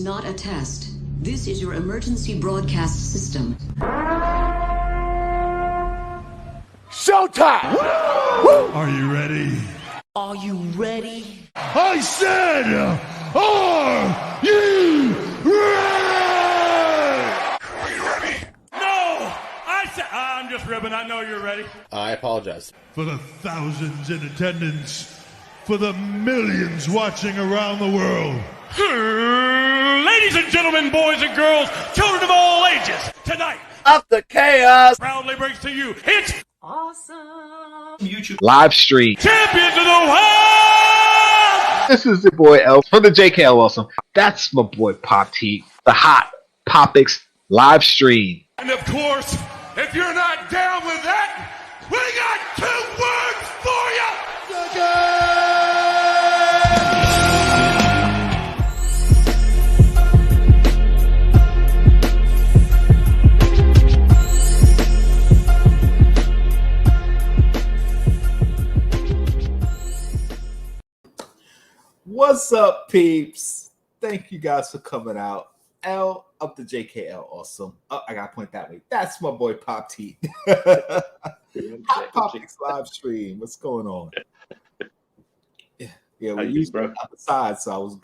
not a test. This is your emergency broadcast system. Showtime! Are you ready? Are you ready? I said, are you ready? Are you ready? No! I said, I'm just ribbing. I know you're ready. I apologize. For the thousands in attendance, for the millions watching around the world. Ladies and gentlemen, boys and girls, children of all ages, tonight, Up the chaos! proudly brings to you, it's Awesome. YouTube live stream. Champions of the World! This is your boy L for the Jkl Awesome. That's my boy Pop T, the hot Popics live stream. And of course, if you're not down with that, we got 2 words for you! What's up, peeps? Thank you guys for coming out. L up the Jkl Awesome. Oh, I gotta point that way. That's my boy Pop T. Hot Popics live stream. What's going on? Yeah, we're usually on the side, so I was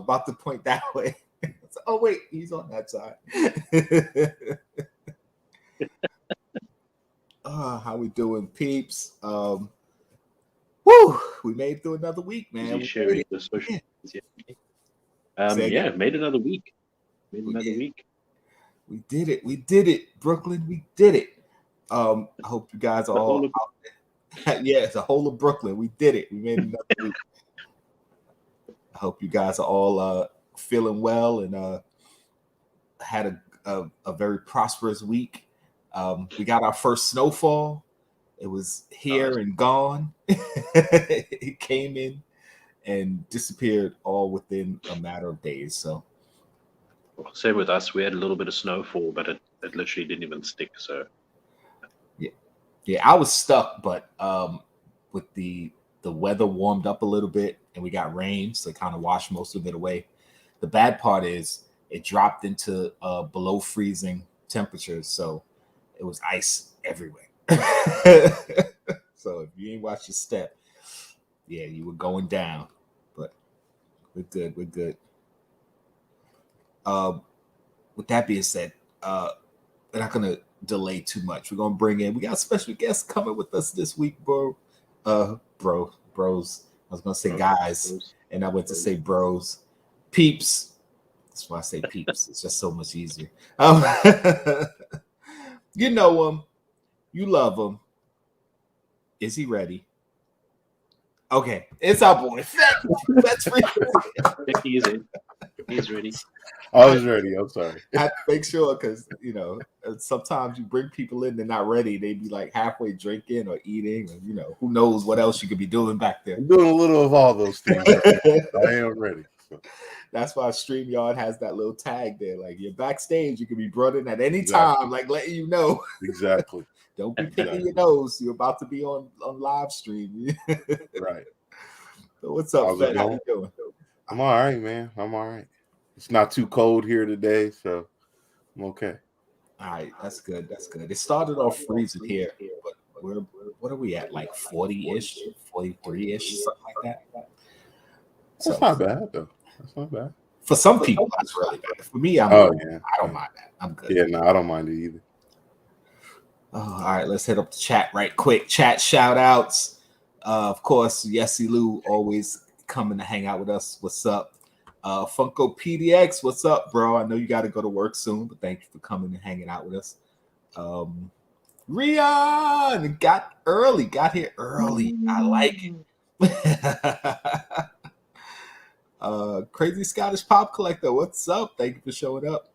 about to point that way. Oh wait, he's on that side. How we doing, peeps? Woo! We made it through another week, man. Made another week. We did it. We did it, Brooklyn. We did it. I hope you guys are all out there. Yeah, it's a whole of Brooklyn. We did it. We made another week. I hope you guys are all feeling well and had a very prosperous week. We got our first snowfall. It was here and gone. It came in and disappeared all within a matter of days. So, same with us. We had a little bit of snowfall, but it literally didn't even stick. So, yeah, I was stuck, but with the weather warmed up a little bit and we got rain, so it kind of washed most of it away. The bad part is it dropped into below freezing temperatures, so it was ice everywhere. So if you ain't watched your step, yeah, you were going down. But we're good. We're good. With that being said, we're not gonna delay too much. We're gonna bring in. We got a special guest coming with us this week, bros. I was gonna say guys, and I went to say bros, peeps. That's why I say peeps. It's just so much easier. You know him. You love him. Is he ready? Okay, it's our boy. That's He's in. He's ready. I was ready. I'm sorry. I have to make sure because sometimes you bring people in, they're not ready. They be like halfway drinking or eating, or who knows what else you could be doing back there. I'm doing a little of all those things. I am ready. So. That's why StreamYard has that little tag there. Like you're backstage, you can be brought in at any time, like letting you know. Exactly. Don't be picking your nose. You're about to be on live stream. Right. So what's up, Fed? How you doing? I'm all right, man. I'm all right. It's not too cold here today, so I'm okay. All right, that's good. That's good. It started off freezing here, but what are we at? Like 40-ish, 43-ish, something like that. That's not bad though. That's not bad. For some people, that's really bad. For me, I don't mind that. I'm good. Yeah, no, I don't mind it either. Oh, all right, let's hit up the chat right quick. Chat shout outs. Of course, Yesy Lou always coming to hang out with us. What's up? Funko PDX, what's up, bro? I know you got to go to work soon, but thank you for coming and hanging out with us. Rion got here early. I like it. Crazy Scottish Pop Collector, what's up? Thank you for showing up.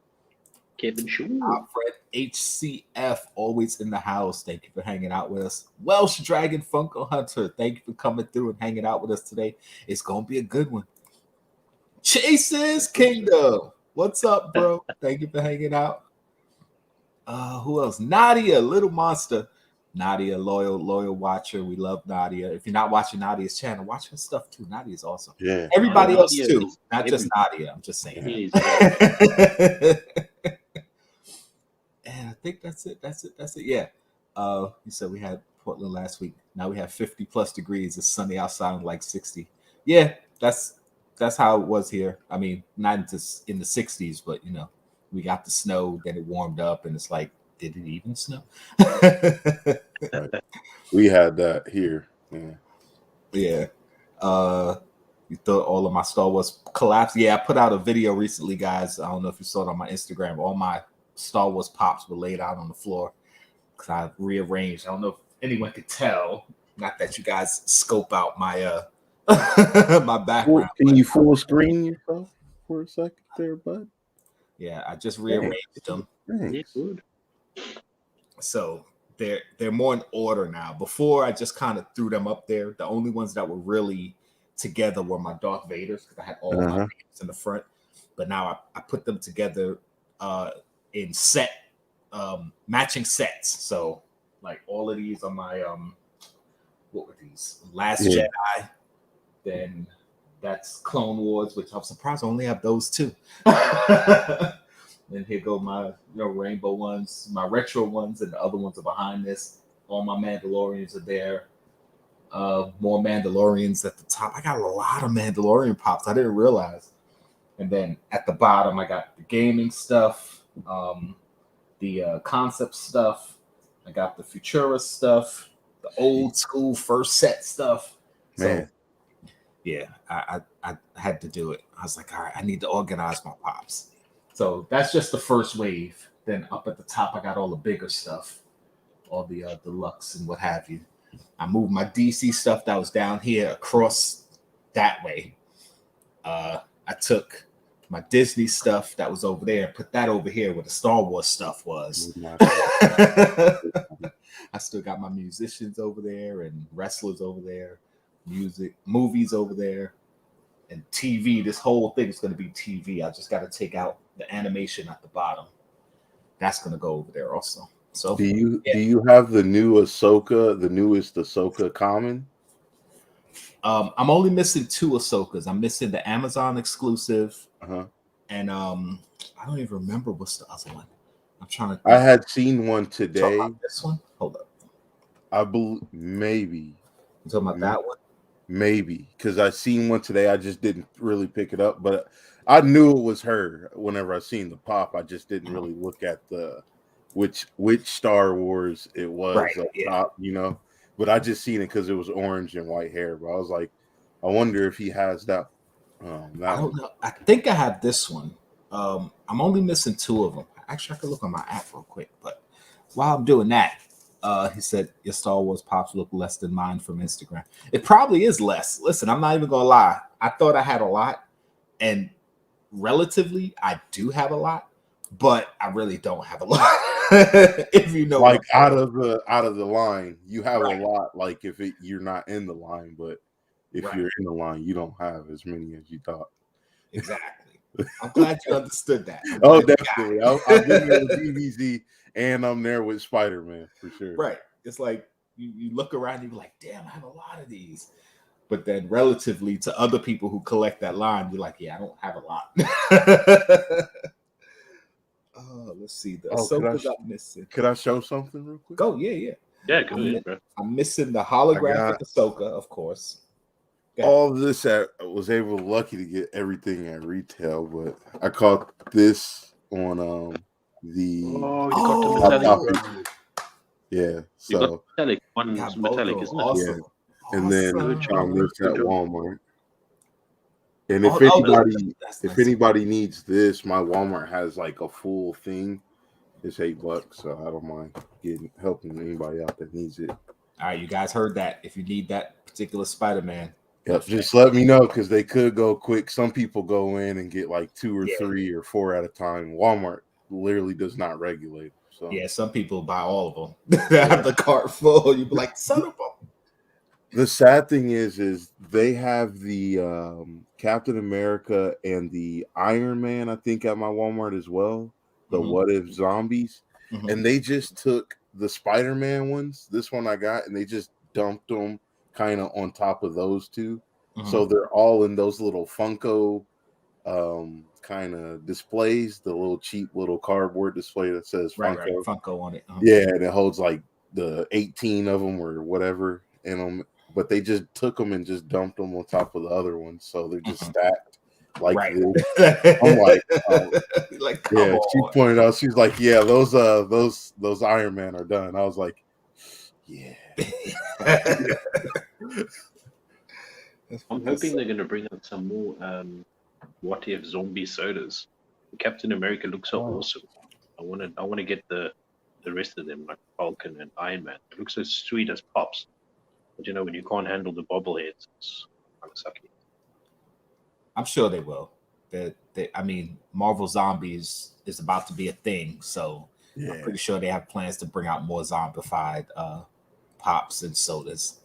Kevin Shaw. Alfred HCF, always in the house. Thank you for hanging out with us. Welsh Dragon Funko Hunter, thank you for coming through and hanging out with us today. It's going to be a good one. Chase's Kingdom, what's up, bro? Thank you for hanging out. Who else? Nadia, Little Monster. Nadia, loyal watcher. We love Nadia. If you're not watching Nadia's channel, watch her stuff too. Nadia's awesome. Yeah. Everybody else Nadia too, is not just Nadia. I'm just saying. He's And I think that's it. Yeah. You said we had Portland last week. Now we have 50 plus degrees. It's sunny outside and like 60. Yeah, that's how it was here. I mean, not in the 60s, but you know, we got the snow, then it warmed up, and it's like, did it even snow? Right. We had that here. Yeah. You thought all of my Star Wars collapsed. Yeah, I put out a video recently, guys. I don't know if you saw it on my Instagram. All my Star Wars pops were laid out on the floor because I rearranged. I don't know if anyone could tell. Not that you guys scope out my my background. Can you full screen yourself for a second there, bud? Yeah, I just rearranged them. Thanks. good. So they're more in order now. Before I just kind of threw them up there. The only ones that were really together were my Darth Vaders because I had all my Vaders in the front. But now I put them together in set matching sets. So like all of these are my what were these? Last Jedi. Then that's Clone Wars, which I'm surprised I only have those two. Then here go my rainbow ones, my retro ones, and the other ones are behind this. All my Mandalorians are there. More Mandalorians at the top. I got a lot of Mandalorian pops. I didn't realize. And then at the bottom, I got the gaming stuff, the concept stuff. I got the Futura stuff, the old school first set stuff. Man. So, yeah, I had to do it. I was like, all right, I need to organize my pops. So that's just the first wave. Then up at the top, I got all the bigger stuff, all the deluxe and what have you. I moved my DC stuff that was down here across that way. I took my Disney stuff that was over there and put that over here where the Star Wars stuff was. I still got my musicians over there and wrestlers over there, movies over there, and TV. This whole thing is going to be TV. I just got to take out the animation at the bottom. That's going to go over there also. So do you have the newest Ahsoka common? I'm only missing 2 Ahsokas. I'm missing the Amazon exclusive, and I don't even remember what's the other one. I'm trying to think. I had seen one today. This one? Hold up. I believe maybe. You talking about that one? Maybe, because I seen one today. I just didn't really pick it up, but I knew it was her whenever I seen the pop. I just didn't really look at the which Star Wars it was up top, you know. But I just seen it because it was orange and white hair. But I was like, I wonder if he has that. I don't know. I think I have this one. I'm only missing 2 of them. Actually, I could look on my app real quick. But while I'm doing that, he said your Star Wars pops look less than mine from Instagram. It probably is less. Listen, I'm not even gonna lie. I thought I had a lot, and relatively, I do have a lot, but I really don't have a lot. If you know, like out of the line, you have a lot. Like if you're not in the line, but if you're in the line, you don't have as many as you thought. Exactly. I'm glad you understood that. Oh, definitely. I've been there with DBZ, and I'm there with Spider-Man for sure. Right. It's like you look around, and you're like, damn, I have a lot of these. But then relatively to other people who collect that line, you're like, yeah, I don't have a lot. Let's see. The Ahsoka's I'm missing. Could I show something real quick? Oh, yeah. Yeah, go ahead, bro. I'm missing the holographic Ahsoka, of course. All of this I was lucky to get everything at retail, but I caught this on the metallic. Yeah, so metallic. One's metallic, isn't it? Awesome. Yeah. And then I missed at Walmart. And if anybody needs this, my Walmart has like a full thing. It's $8, so I don't mind helping anybody out that needs it. All right, you guys heard that. If you need that particular Spider-Man, just let me know because they could go quick. Some people go in and get like 2 or 3 or 4 at a time. Walmart literally does not regulate. So yeah, some people buy all of them. They have the cart full. You'd be like, son of a. The sad thing is they have the Captain America and the Iron Man, I think, at my Walmart as well. The What If Zombies. And they just took the Spider-Man ones. This one I got, and they just dumped them kind of on top of those two. So they're all in those little Funko kind of displays, the little cheap little cardboard display that says Funko. Right, Funko on it. Yeah, and it holds like the 18 of them or whatever in them. But they just took them and just dumped them on top of the other ones, so they're just stacked like this. I'm like, like, yeah. on. She pointed out, she's like, yeah, those Iron Man are done. I was like, yeah. I'm hoping they're going to bring out some more what if zombie sodas. Captain America looks so awesome. I want to get the rest of them, like Falcon and Iron Man. It looks so sweet as pops. But you know, when you can't handle the bobbleheads, it's kind of sucky. I'm sure they will. I mean, Marvel Zombies is about to be a thing, so I'm pretty sure they have plans to bring out more zombified pops and sodas.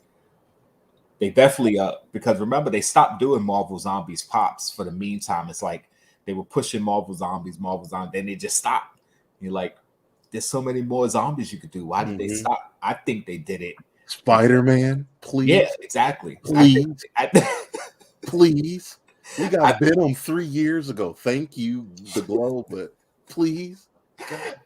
They definitely because remember they stopped doing Marvel Zombies pops for the meantime. It's like they were pushing Marvel Zombies, then they just stopped. You're like, there's so many more zombies you could do. Why did they stop? I think they did it. Spider-Man, please. Yeah, exactly. Please. Please. We got Venom 3 years ago. Thank you, the Globe, but please.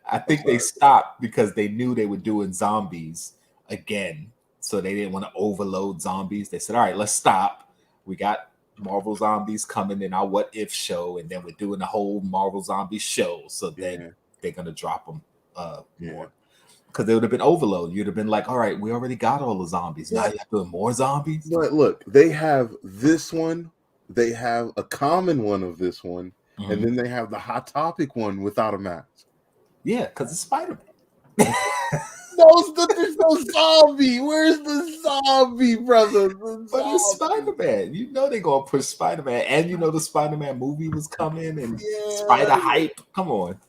I think they stopped because they knew they were doing zombies again. So they didn't want to overload zombies. They said, all right, let's stop. We got Marvel Zombies coming in our What If show, and then we're doing the whole Marvel Zombies show. So then they're going to drop them more. Because they would have been overload. You'd have been like, all right, we already got all the zombies. Now you're doing more zombies? But look, they have this one. They have a common one of this one. And then they have the Hot Topic one without a mask. Yeah, because it's Spider-Man. There's no zombie. Where's the zombie, brother? But it's Spider-Man. You know they're going to push Spider-Man. And you know the Spider-Man movie was coming and Spider hype. Come on.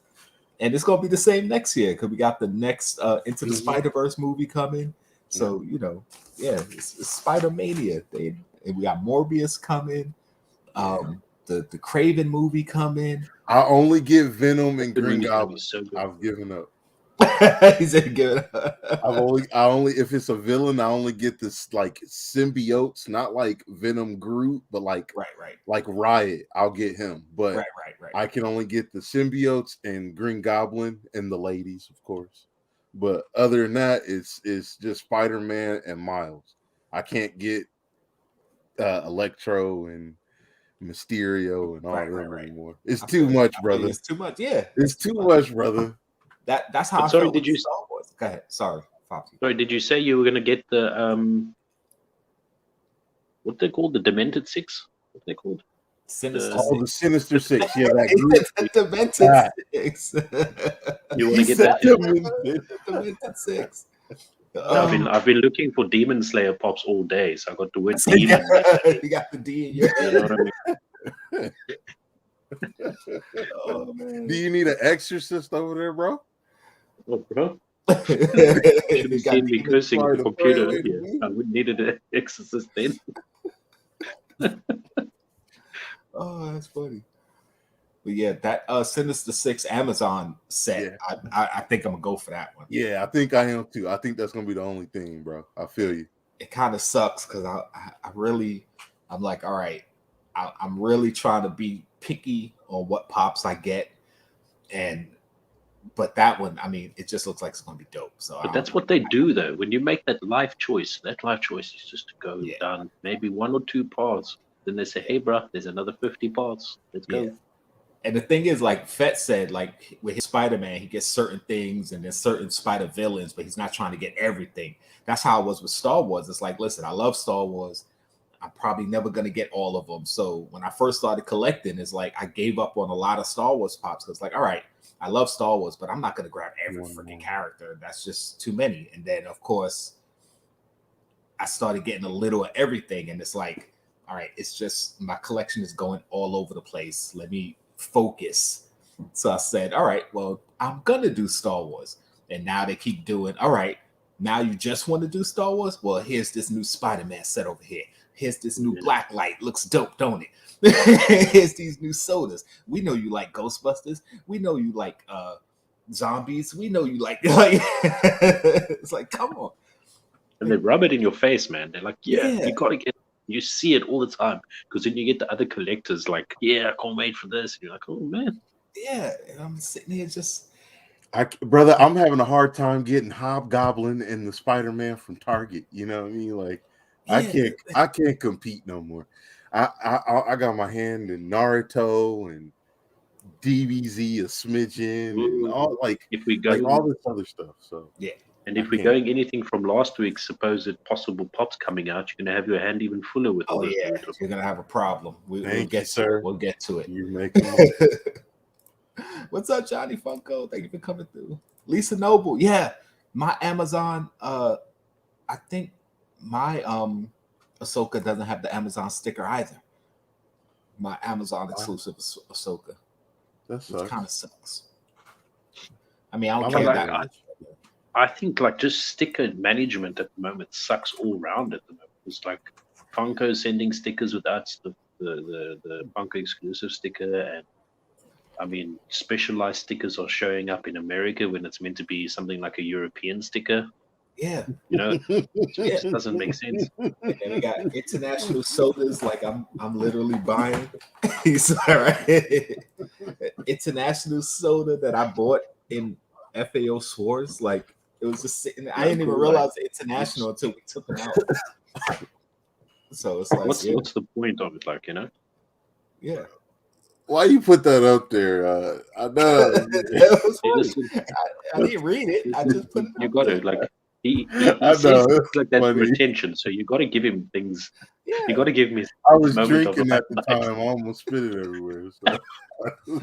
And it's going to be the same next year because we got the next Into the Spider-Verse movie coming. So, you know, it's Spider-Mania. And we got Morbius coming. The Craven movie coming. I only give Venom and Green Goblin. So I've given up. He said give it up. I only if it's a villain, I only get this like symbiotes, not like Venom Groot, but like like Riot. I'll get him. But right. I can only get the symbiotes and Green Goblin and the ladies, of course. But other than that, it's just Spider-Man and Miles. I can't get Electro and Mysterio and all them anymore. It's too much, brother. It's too much. Yeah, it's too much, brother. That's how. Sorry, did you? Star Wars. Go ahead. Sorry, Foxy. Sorry, did you say you were going to get the what they called, the Demented Six? What they called? Sinister the Sinister Six. Yeah, that the Demented Six. You want to get that? Demented Six. I've been looking for Demon Slayer pops all day, so I got the word demon. You got the D in your head. You know what I mean? Oh, man. Do you need an exorcist over there, bro? Oh, bro. Should have seen me cursing the computer. Yeah, I would need an exorcist then. Oh, that's funny. But yeah, that Sinister Six Amazon set, I think I'm gonna go for that one. Yeah, I think I am too. I think that's gonna be the only thing, bro. I feel you. It kind of sucks because I'm like, all right, I'm really trying to be picky on what pops I get, but that one, I mean, it just looks like it's gonna be dope. So, but that's what they do, though. When you make that life choice is just to go down maybe one or two parts. Then they say, hey, bro, there's another 50 parts. Let's go. Yeah. And the thing is, like Fett said, like with his Spider-Man, he gets certain things and then certain Spider villains, but he's not trying to get everything. That's how it was with Star Wars. It's like, listen, I love Star Wars. I'm probably never going to get all of them. So when I first started collecting, it's like I gave up on a lot of Star Wars pops. Because like, all right, I love Star Wars, but I'm not going to grab every freaking character. That's just too many. And then, of course, I started getting a little of everything. And it's like, all right, it's just my collection is going all over the place. Let me focus. So I said, all right, well, I'm going to do Star Wars. And now they keep doing, all right, now you just want to do Star Wars? Well, here's this new Spider-Man set over here. Here's this new black light. Looks dope, don't it? Here's these new sodas. We know you like Ghostbusters. We know you like zombies. We know you like it's like, come on. And they rub it in your face, man. They're like, you gotta get. You see it all the time because then you get the other collectors like, I can't wait for this. And you're like, oh man. Yeah, and I'm sitting here just. Brother, I'm having a hard time getting Hobgoblin and the Spider-Man from Target. You know what I mean? Like, I can't compete no more. I got my hand in Naruto and DBZ a smidgen and all if we go like all this other stuff. So yeah. And if we're going anything from last week's supposed possible pops coming out, you're gonna have your hand even fuller with all those. You're gonna have a problem. We'll get to it. You're making What's up, Johnny Funko? Thank you for coming through. Lisa Noble, my Amazon. I think my Ahsoka doesn't have the Amazon sticker either. My Amazon exclusive Ahsoka. That sucks. Which kind of sucks. I mean, I don't care that much. I think like just sticker management at the moment sucks all around at the moment. It's like Funko sending stickers without the Funko exclusive sticker, and I mean specialized stickers are showing up in America when it's meant to be something like a European sticker. Yeah, you know, it just doesn't make sense. And then we got international sodas, like I'm literally buying. He's all right. International soda that I bought in FAO stores, like it was just sitting there. I didn't even realize international until we took them out. So it's like, what's the point of it, like, you know? Yeah. Why you put that up there? I know. I didn't read it. I just put it. You got it. Like he says like that for attention. So you got to give him things. Yeah. You got to give me. I was drinking at the time. I almost spit it everywhere. So.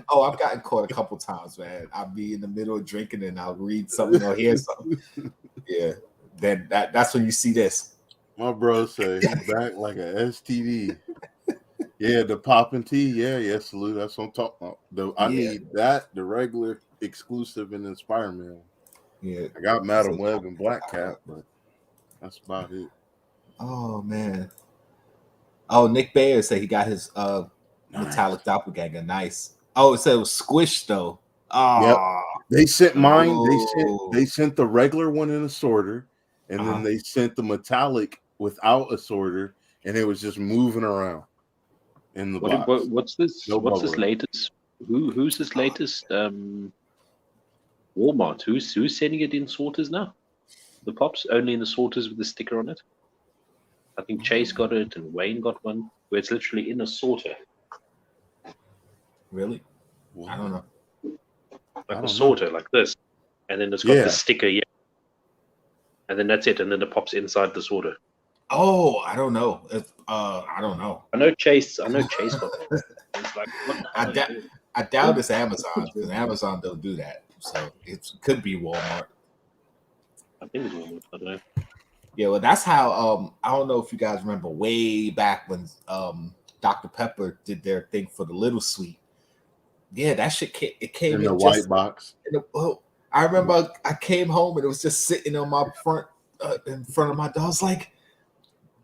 Oh, I've gotten caught a couple times, man. I'll be in the middle of drinking and I'll read something or hear something. Yeah, then that's when you see this. My bro say he's back like a STD. Yeah, the popping tea. Yeah, salute. That's what I'm talking about. I need that, the regular exclusive and Inspire-Man. Yeah, I got Madam Web and Black Cat, but that's about it. Oh man. Oh, Nick Bayer said he got his metallic doppelganger. Nice. Oh, it said it was squished though. Oh, yep. They sent mine. They sent the regular one in a sorter, and then they sent the metallic without a sorter, and it was just moving around in the box. What's this? What's this latest? Who's this latest? Walmart. Who's sending it in sorters now? The pops only in the sorters with the sticker on it. I think Chase got it and Wayne got one where it's literally in a sorter. Really? I don't know. Like a sorter, like this, and then it's got the sticker here, and then that's it, and then it pops inside the sorter. Oh, I don't know. I don't know. I know Chase got it. It's like, I doubt it's Amazon because Amazon don't do that. So it could be Walmart. I think it's Walmart. I don't know. Yeah, well, that's how. I don't know if you guys remember way back when Dr. Pepper did their thing for the Little Sweet. Yeah, that shit came in the white box. I remember I came home and it was just sitting on my front in front of my door. I was like,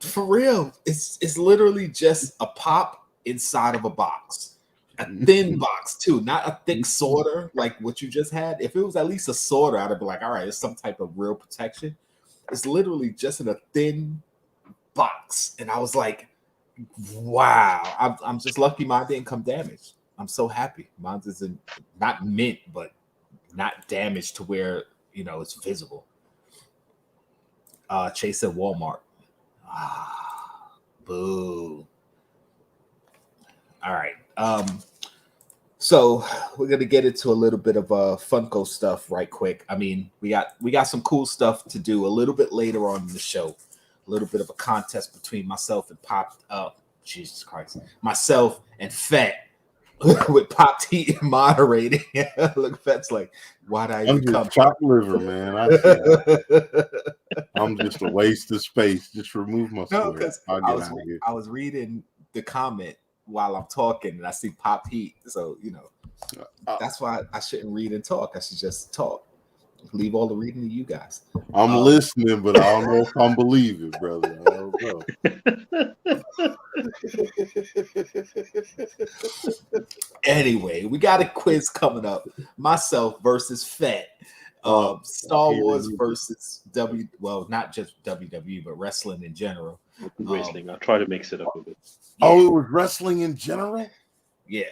for real, it's literally just a pop inside of a box. A thin box too, not a thick sorter like what you just had. If it was at least a sorter, I'd have been like, all right, it's some type of real protection. It's literally just in a thin box, and I was like, wow, I'm just lucky mine didn't come damaged. I'm so happy. Mine's isn't not mint, but not damaged to where it's visible. Chase at Walmart. Boo. All right. So we're gonna get into a little bit of Funko stuff right quick. I mean, we got some cool stuff to do a little bit later on in the show. A little bit of a contest between myself and Jesus Christ, myself and Fett with Pop T moderating. Look, Fett's like, why'd I even come? Chopped liver, man. I'm just a waste of space. Just remove my No, because I was reading the comment while I'm talking and I see Pop Heat. So, that's why I shouldn't read and talk. I should just talk. Leave all the reading to you guys. I'm listening, but I don't know if I'm believing, brother. I don't know. Anyway, we got a quiz coming up. Myself versus Fett. Star Wars versus not just WWE, but wrestling in general. Wrestling. I'll try to mix it up a bit. Oh, it was wrestling in general? Yeah.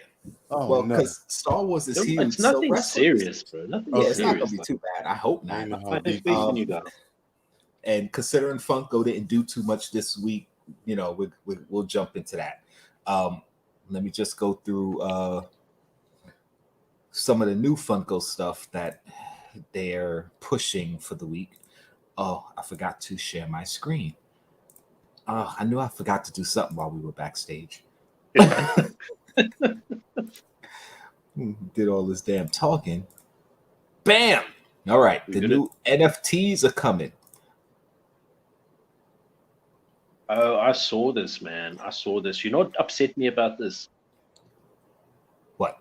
Oh, well, no. because Star Wars is huge. It's nothing serious, bro. Nothing serious. It's not gonna be too bad. I hope not. And considering Funko didn't do too much this week, we'll jump into that. Let me just go through some of the new Funko stuff that they're pushing for the week. Oh, I forgot to share my screen. I knew I forgot to do something while we were backstage. Did all this damn talking. Bam! All right, the new NFTs are coming. Oh, I saw this, man. I saw this. You know what upset me about this? What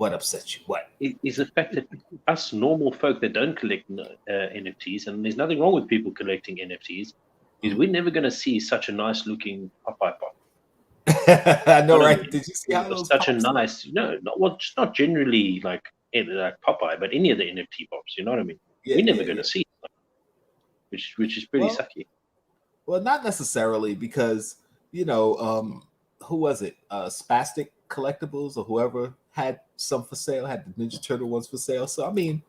upset you? What? Is the fact that us normal folk that don't collect NFTs, and there's nothing wrong with people collecting NFTs, is we're never going to see such a nice looking Popeye Pop. I know, right? Did you see how those such a nice, it's not generally like Popeye, but any of the NFT pops, you know what I mean? We're never going to see it, which is pretty sucky. Well, not necessarily, because who was it? Spastic Collectibles or whoever had some for sale, had the Ninja Turtle ones for sale. So I mean,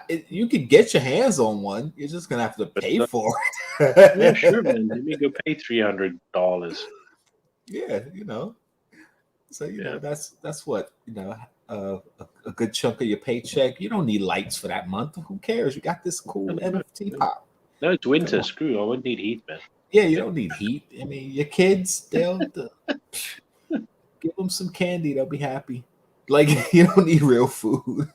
you could get your hands on one. You're just gonna have to pay for it. Yeah, sure, man. Let me go pay $300. Yeah, So that's what a good chunk of your paycheck. You don't need lights for that month. Who cares? You got this cool NFT pop. No, it's winter. Screw. I wouldn't need heat, man. Yeah, you don't need heat. I mean, your kids, they'll give them some candy. They'll be happy. Like, you don't need real food.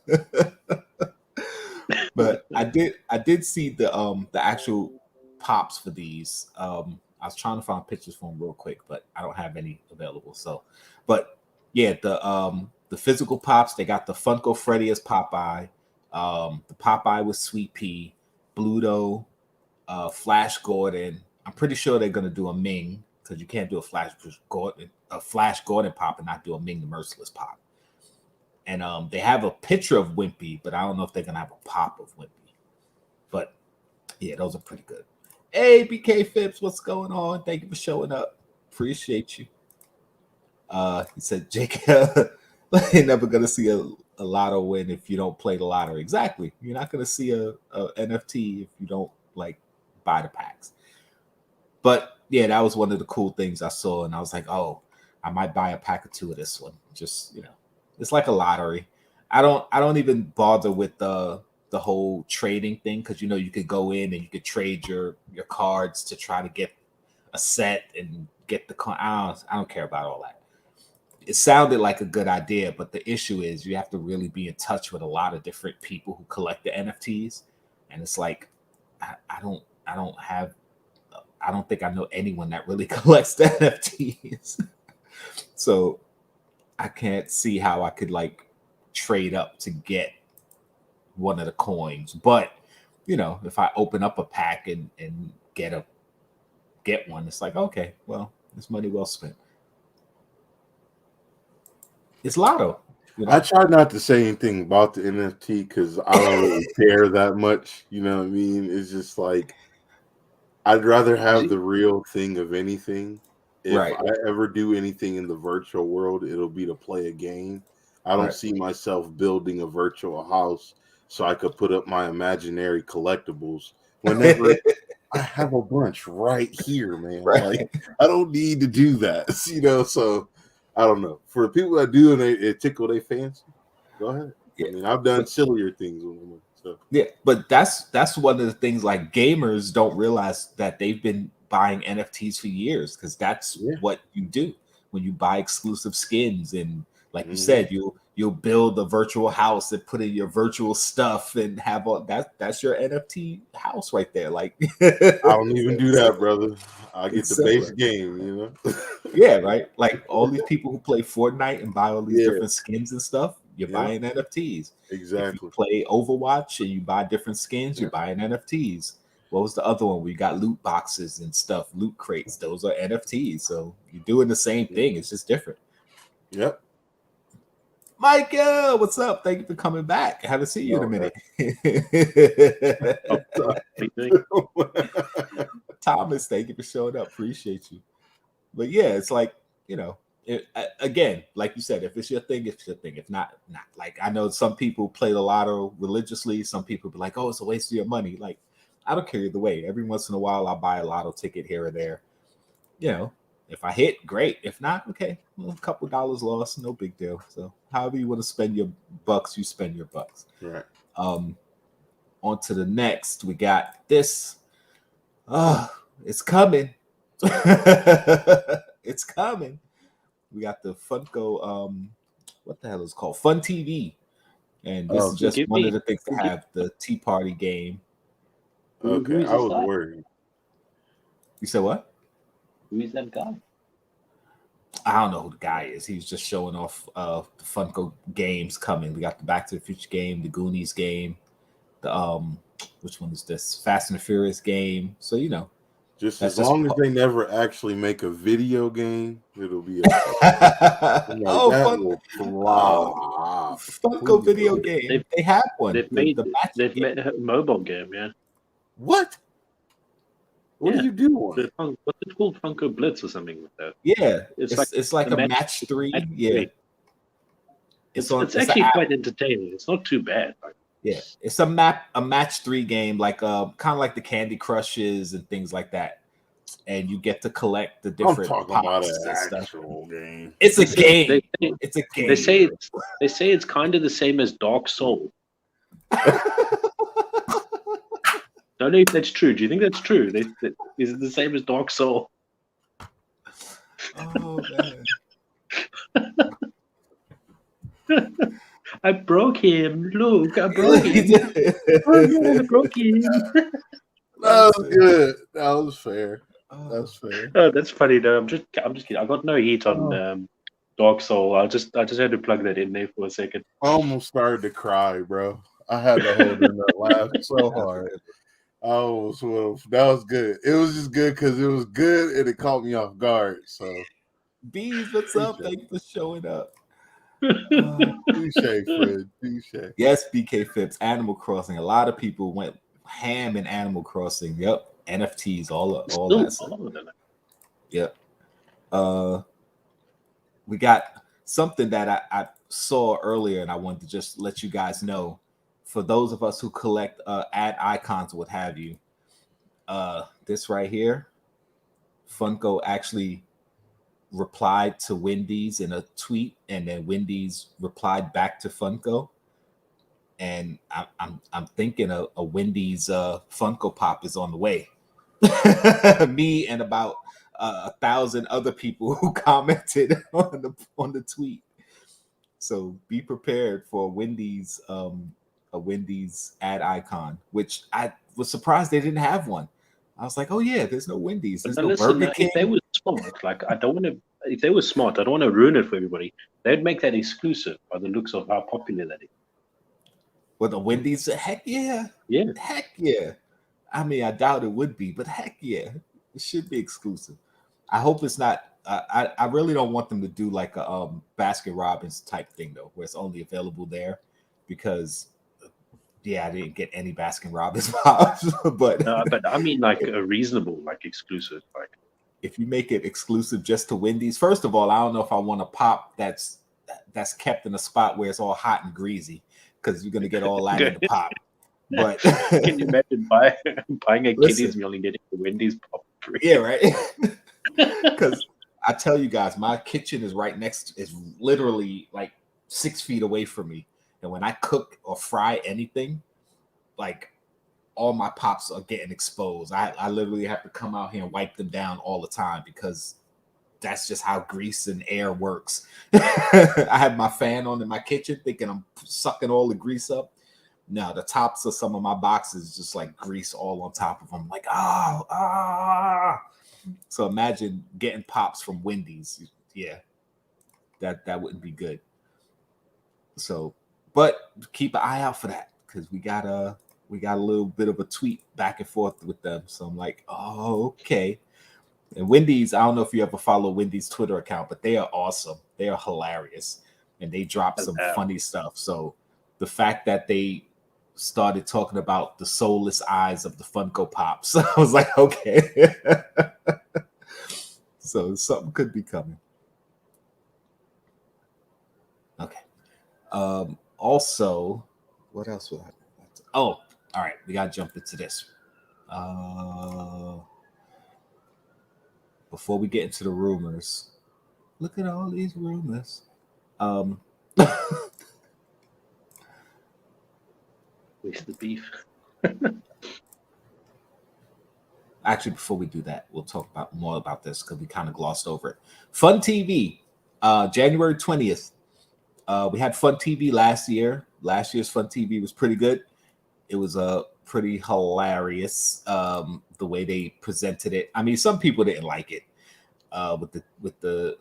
But I did see the actual pops for these. I was trying to find pictures for them real quick, but I don't have any available. So, but yeah, the physical pops, they got the Funko Freddy as Popeye, the Popeye with Sweet Pea, Bluto, Flash Gordon. I'm pretty sure they're gonna do a Ming, because you can't do a Flash Gordon pop and not do a Ming the Merciless pop. And they have a picture of Wimpy, but I don't know if they're gonna have a pop of Wimpy. But yeah, those are pretty good. Hey, BK Phipps, what's going on? Thank you for showing up. Appreciate you. He said, Jkl, you're never gonna see a lotto win if you don't play the lottery. Exactly. You're not gonna see a NFT if you don't buy the packs. But yeah, that was one of the cool things I saw, and I was like, oh, I might buy a pack or two of this one. Just it's like a lottery. I don't even bother with the whole trading thing, because you could go in and you could trade your cards to try to get a set and get the I don't care about all that. It sounded like a good idea, but the issue is you have to really be in touch with a lot of different people who collect the NFTs, and it's like I don't think I know anyone that really collects the NFTs. So I can't see how I could trade up to get one of the coins. But if I open up a pack and get one, it's like, okay, well, it's money well spent. It's lotto. I try not to say anything about the NFT because I don't really care that much. You know what I mean? It's just like I'd rather have the real thing of anything. If I ever do anything in the virtual world, it'll be to play a game. I don't see myself building a virtual house so I could put up my imaginary collectibles whenever I have a bunch right here, man. Like, I don't need to do that, so I don't know. For the people that do and it tickle their fancy, go ahead. I mean, I've done sillier things with them. So. Yeah, but that's one of the things gamers don't realize, that they've been buying NFTs for years, because that's what you do when you buy exclusive skins, and you said, you'll build a virtual house and put in your virtual stuff and have all that's your NFT house right there. I don't even do that, brother. I get the base game, Yeah, right. All these people who play Fortnite and buy all these different skins and stuff, you're buying NFTs. Exactly. If you play Overwatch and you buy different skins, you're buying NFTs. what was the other one? We got loot boxes and stuff, loot crates. Those are NFTs. So you're doing the same thing. It's just different. Yep. Michael, what's up? Thank you for coming back. I haven't seen you in a minute. Thomas, thank you for showing up. Appreciate you. But yeah, it's like, again, like you said, if it's your thing, it's your thing. If not, not. Like, I know some people play the lotto religiously. Some people be like, oh, it's a waste of your money. Like, I don't care either way. Every once in a while, I'll buy a lotto ticket here or there. If I hit, great. If not, okay. Well, a couple dollars lost, no big deal. So however you want to spend your bucks, you spend your bucks. Right. On to the next. We got this. It's coming. It's coming. We got the Funko, what the hell is it called? Fun TV. And this is just one of the things to have the Tea Party game. Okay, I was worried. You said what? Who is that guy? I don't know who the guy is. He's just showing off the Funko games coming. We got the Back to the Future game, the Goonies game, the which one is this? Fast and the Furious game. So just as long as they never actually make a video game, it'll be Funko video game. They have one. They've made a mobile game, yeah. What? What do you do on? What's it called? Funko Blitz or something like that. Yeah, it's like a match 3. Yeah, it's actually quite entertaining. It's not too bad. Yeah, it's a match 3 game, like kind of like the Candy Crushes and things like that. And you get to collect the different. I'm talking about an actual game. It's a game. It's a game. They say it's kind of the same as Dark Soul. I don't know if that's true. Do you think that's true? Is it the same as Dark Soul? Oh man! I broke him. Look, I broke him. I broke him. That was good. That was fair. That's fair. Oh, that's funny though. I'm just kidding. I got no heat on Dark Soul. I just had to plug that in there for a second. I almost started to cry, bro. I had to hold in that laugh so hard. That was good. It was just good because it was good and it caught me off guard. So, Bees, what's up? Thank you for showing up. Touche, Fred. Touche. Yes, BK Phipps, Animal Crossing. A lot of people went ham in Animal Crossing. Yep, NFTs, all that stuff. Yep. We got something that I saw earlier, and I wanted to just let you guys know. For those of us who collect ad icons, what have you, this right here, Funko actually replied to Wendy's in a tweet, and then Wendy's replied back to Funko. And I'm thinking a Wendy's Funko Pop is on the way. Me and about 1,000 other people who commented on the tweet. So be prepared for Wendy's a Wendy's ad icon, which I was surprised they didn't have one. I was like, oh yeah, there's no Wendy's, there's no Burger King. If they were smart, like I don't want to. If they were smart, I don't want to ruin it for everybody. They'd make that exclusive by the looks of how popular that is. With the Wendy's, heck yeah, heck yeah. I mean, I doubt it would be, but heck yeah, it should be exclusive. I hope it's not. I really don't want them to do like a Baskin Robbins type thing though, where it's only available there, because. Yeah, I didn't get any Baskin Robbins pops, but I mean like a reasonable, like exclusive. Like if you make it exclusive just to Wendy's, first of all, I don't know if I want a pop that's kept in a spot where it's all hot and greasy, because you're gonna get all that in the pop. But can you imagine buying a kiddies meal and getting the Wendy's pop free? Yeah, right. Because I tell you guys, my kitchen is is literally like 6 feet away from me. And when I cook or fry anything, like all my pops are getting exposed. I literally have to come out here and wipe them down all the time, because that's just how grease and air works. I have my fan on in my kitchen thinking I'm sucking all the grease up. No, the tops of some of my boxes just like grease all on top of them. Like, So imagine getting pops from Wendy's. Yeah, that wouldn't be good. So, but keep an eye out for that, because we got we got a little bit of a tweet back and forth with them. So I'm like, oh, okay. And Wendy's, I don't know if you ever follow Wendy's Twitter account, but they are awesome. They are hilarious. And they drop some funny stuff. So the fact that they started talking about the soulless eyes of the Funko Pops, I was like, okay. So something could be coming. Okay. Also, what else would I? Oh, all right. We gotta jump into this. Before we get into the rumors, look at all these rumors. Where's the beef? Actually, before we do that, we'll talk about more about this because we kind of glossed over it. Fun TV, January 20th. We had Fun TV last year. Last year's Fun TV was pretty good. It was pretty hilarious the way they presented it. I mean, some people didn't like it with the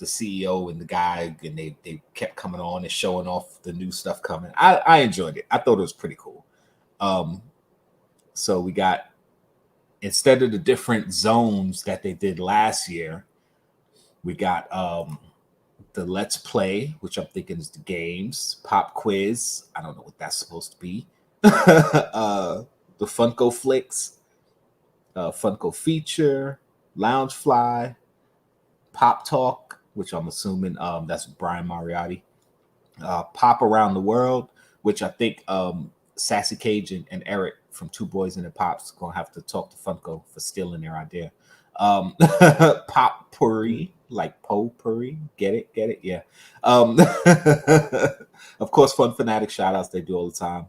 CEO and the guy, and they kept coming on and showing off the new stuff coming. I enjoyed it. I thought it was pretty cool. So we got, instead of the different zones that they did last year, we got the Let's Play, which I'm thinking is the games, Pop Quiz. I don't know what that's supposed to be. The Funko Flicks, Funko Feature, Lounge Fly, Pop Talk, which I'm assuming that's Brian Mariotti. Pop Around the World, which I think Sassy Cajun and Eric from Two Boys and the Pops gonna have to talk to Funko for stealing their idea. Pop Puri, like potpourri. Get it? Yeah. Of course, Fun Fanatic shout outs they do all the time.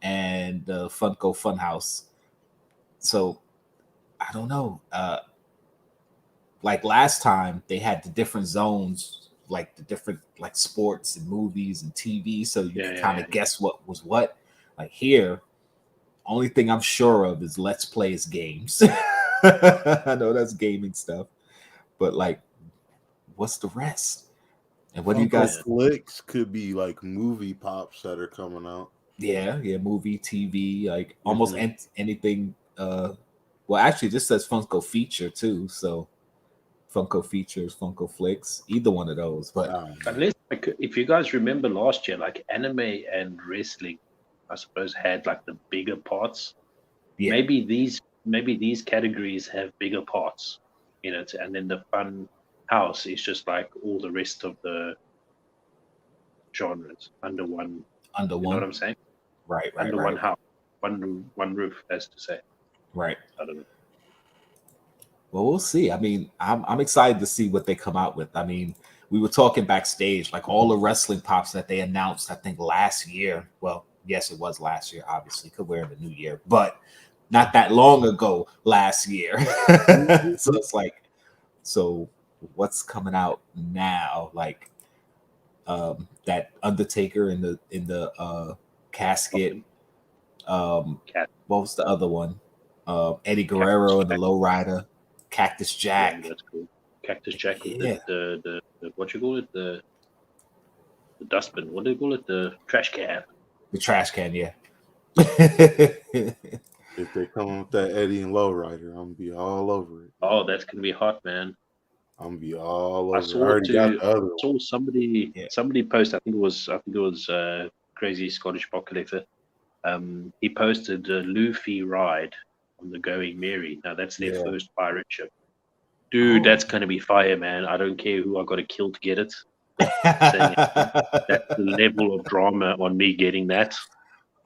And Funko Funhouse. So I don't know. Like last time they had the different zones, like the different like sports and movies and TV, so you can kind of guess what was what. Like here, only thing I'm sure of is Let's Play is games. I know that's gaming stuff, but like, what's the rest? And what do you guys? Flicks could be like movie pops that are coming out. Yeah, movie, TV, like almost anything. Well, actually, this says Funko Feature too, so Funko Features, Funko Flicks, either one of those. But unless, like, if you guys remember last year, like anime and wrestling, I suppose had like the bigger parts. Yeah. Maybe these categories have bigger parts in it, and then the fun house is just like all the rest of the genres under one. You know what I'm saying? Right. Under one house, one roof, as to say. Right. I don't know. Well, we'll see. I mean, I'm excited to see what they come out with. I mean, we were talking backstage, like all the wrestling pops that they announced, I think last year. Well, yes, it was last year, obviously, because we're in the new year, but not that long ago last year. So it's like, so what's coming out now? Like that Undertaker in the casket. What was the other one? Eddie Guerrero and the Lowrider. Cactus Jack. Yeah, that's cool. Cactus Jack with the what you call it? The dustbin. What do you call it? The trash can. The trash can, yeah. If they come with that Eddie and Lowrider, I'm gonna be all over it. Oh, that's gonna be hot, man. I'm gonna be all over I saw somebody post. I think it was Crazy Scottish Pop Collector. He posted a Luffy ride on the Going Merry. Now that's their first pirate ship. Dude, that's gonna be fire, man. I don't care who I got to kill to get it. That's the level of drama on me getting that.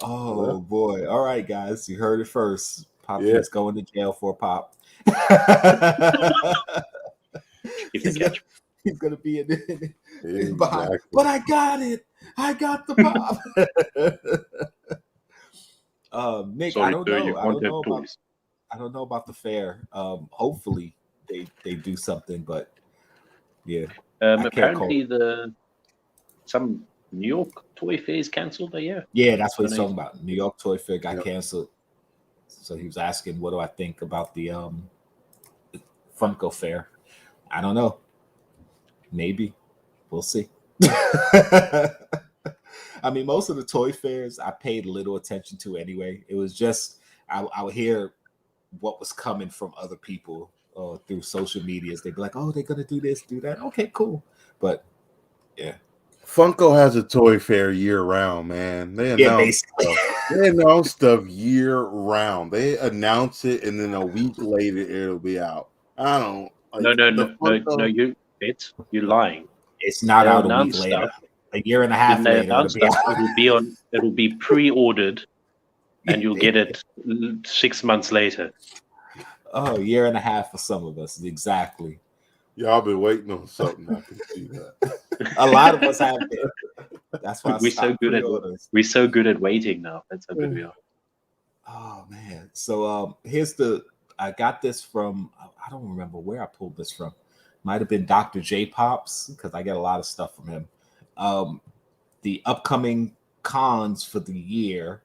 Oh boy! All right, guys, you heard it first. Pop is going to jail for a pop. He's gonna be in behind. But I got it. I got the pop. Nick, sorry, I don't know. I don't know about the fair. Hopefully they do something, but yeah. Apparently some New York Toy Fair is cancelled. Yeah, that's what he's talking about. New York Toy Fair got canceled. So he was asking, what do I think about the Funko Fair? I don't know. Maybe. We'll see. I mean, most of the toy fairs I paid little attention to anyway. It was just I would hear what was coming from other people through social medias. They'd be like, "Oh, they're gonna do this, do that." Okay, cool. But yeah, Funko has a toy fair year round, man. They announce stuff. They announce stuff year round. They announce it, and then a week later it'll be out. I don't. Like, No. You're lying. it's not They'll out a week announce later. stuff. A year and a half When they later, announce stuff, it'll be pre-ordered, and you'll get it 6 months later. Oh, a year and a half for some of us, exactly. Y'all been waiting on something. I can see that. A lot of us have been. That's why we're so good at waiting now. That's how good we are. Oh man! So I got this from, I don't remember where I pulled this from. Might have been Dr. J Pops, because I get a lot of stuff from him. The upcoming cons for the year.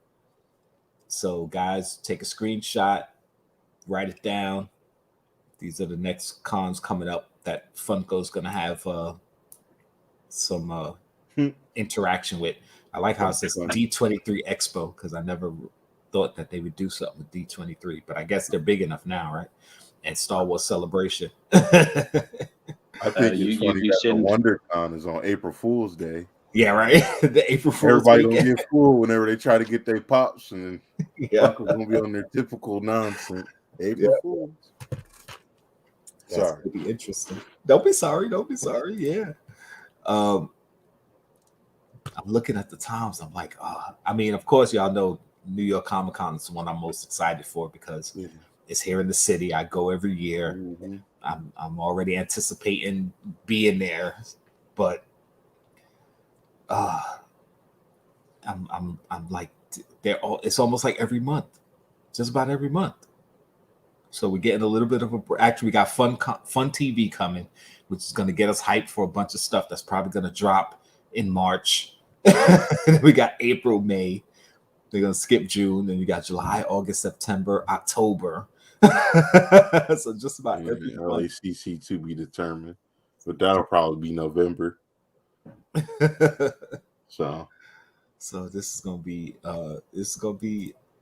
So guys, take a screenshot, write it down. These are the next cons coming up that Funko's gonna have some interaction with. I like how it says D23 Expo, because I never thought that they would do something with D23, but I guess they're big enough now, right? And Star Wars Celebration. I think it's funny that the WonderCon is on April Fool's Day. Yeah, right. The April Fool's Everybody gonna get fooled whenever they try to get their pops, and yeah, gonna be on their typical nonsense. April Fools. Sorry, it'll be interesting. Don't be sorry. Don't be sorry. Yeah. I'm looking at the times. I'm like, I mean, of course, y'all know New York Comic Con is the one I'm most excited for because it's here in the city. I go every year. Mm-hmm. I'm already anticipating being there, but I'm like, it's almost like every month, just about every month. So we're getting a little bit of actually we got fun TV coming, which is going to get us hyped for a bunch of stuff that's probably going to drop in March. We got April, May. They're going to skip June. Then you got July, August, September, October. So just about every month. LACC to be determined, but that'll probably be November. So this is gonna be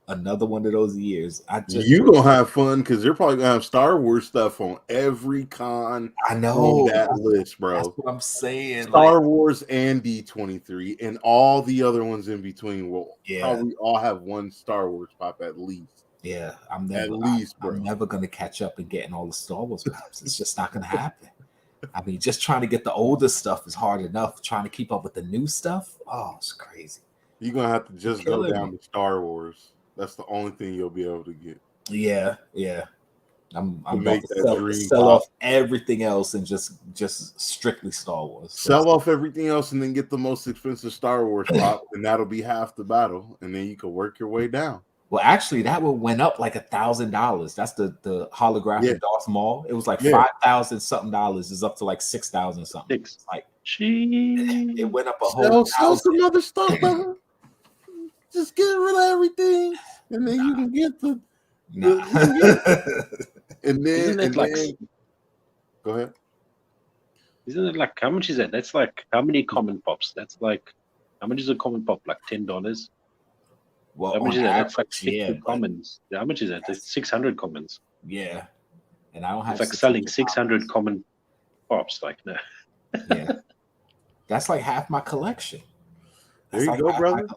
another one of those years. You gonna have fun because they're probably gonna have Star Wars stuff on every con. I know on that list, bro. That's what I'm saying. Star Wars and D23 and all the other ones in between will probably all have one Star Wars pop at least. Yeah, I'm never gonna catch up and getting all the Star Wars pops. It's just not gonna happen. I mean, just trying to get the older stuff is hard enough. Trying to keep up with the new stuff, it's crazy. You're gonna have to just go down to Star Wars. That's the only thing you'll be able to get. Yeah. I'm about to sell off everything else and just strictly Star Wars. Sell off everything else and then get the most expensive Star Wars pop, and that'll be half the battle. And then you can work your way down. Well, actually, that one went up like $1,000. That's the holographic Darth Maul. It was like $5,000 something dollars. Is up to like $6,000 something. It's like, it went up a whole. Sell some other stuff, brother. Just get rid of everything, and then you can get the. And then, go ahead. Isn't it like, how much is that? That's like how many common pops? That's like, how much is a common pop? Like $10. Well, how much is that? That's like 60 commons. How much is that? That's 600 commons. Yeah, and I don't have. It's like selling 600 common pops. Like, no. Yeah, that's like half my collection. There you go, brother.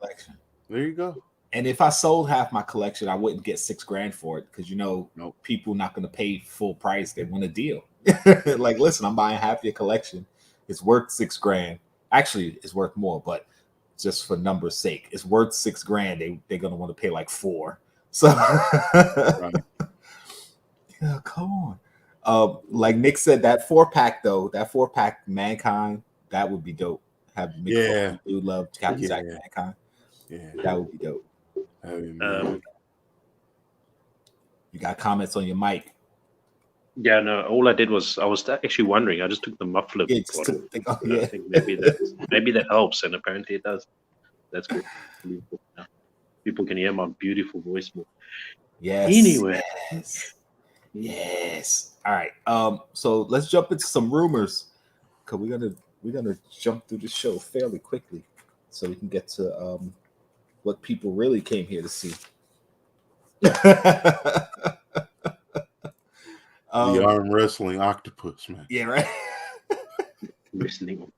There you go. And if I sold half my collection, I wouldn't get $6,000 for it because people not going to pay full price. They want a deal. Like, listen, I'm buying half your collection. It's worth $6,000. Actually, it's worth more, but just for numbers' sake, it's worth $6,000. They're going to want to pay like $4,000. So, yeah, come on. Like Nick said, that 4-pack though, that 4-pack Mankind, that would be dope. Have Mick do love Captain Jack Mankind. Yeah, that would be dope. You got comments on your mic? Yeah, no. All I did was I was actually wondering. I just took the muffler. I think maybe that helps, and apparently it does. That's good. People can hear my beautiful voice more. Yes. Anyway. Yes. All right. So let's jump into some rumors because we're gonna jump through the show fairly quickly. so we can get to what people really came here to see. The arm wrestling octopus, man. Yeah, right. Wrestling.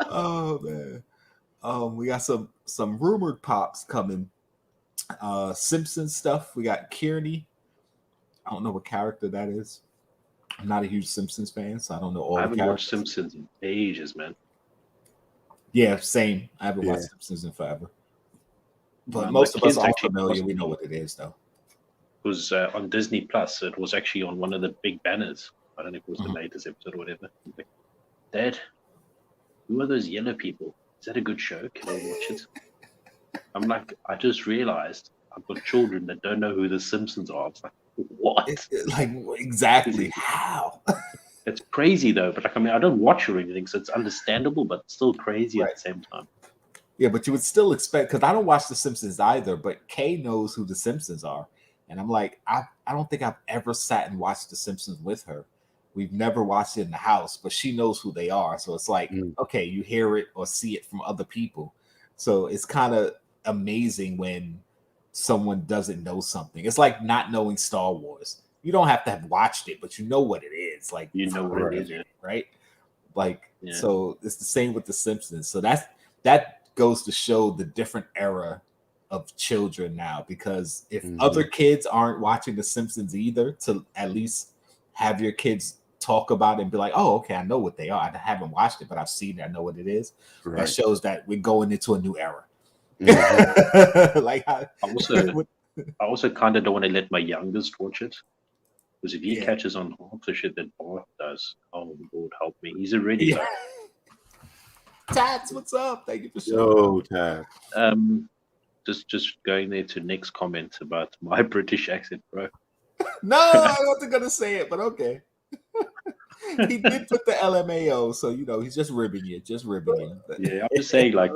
Oh man. We got some rumored pops coming. Simpsons stuff. We got Kearney. I don't know what character that is. I'm not a huge Simpsons fan, so I don't know all I the haven't characters. watched Simpsons in ages, man. Yeah, same. I haven't watched Simpsons in forever. But most of us are familiar. We know what it is, though. It was on Disney Plus. So it was actually on one of the big banners. I don't know if it was the latest episode or whatever. Like, Dad, who are those yellow people? Is that a good show? Can I watch it? I'm like, I just realized I've got children that don't know who the Simpsons are. It's like, what? Like, exactly how? It's crazy though. But like, I mean, I don't watch or anything, so it's understandable, but still crazy at the same time. Yeah, but you would still expect, because I don't watch The Simpsons either, but Kay knows who The Simpsons are. And I'm like, I don't think I've ever sat and watched The Simpsons with her. We've never watched it in the house, but she knows who they are. So it's like, okay, you hear it or see it from other people. So it's kind of amazing when someone doesn't know something. It's like not knowing Star Wars. You don't have to have watched it, but you know what it is. Like, you know what it is, right? Like, so it's the same with The Simpsons. So that goes to show the different era of children now, because if other kids aren't watching The Simpsons either, to at least have your kids talk about it and be like, oh, okay, I know what they are. I haven't watched it, but I've seen it. I know what it is. Right. That shows that we're going into a new era. Like, I also kind of don't want to let my youngest watch it, because if he catches on half the shit that Bart does, oh Lord help me, he's already like, Tats, what's up? Thank you for showing up. Tats. Just going there to Nick's comment about my British accent, bro. No, I wasn't gonna say it, but okay. He did put the LMAO, so you know he's just ribbing you, But... Yeah, I'm just saying, like,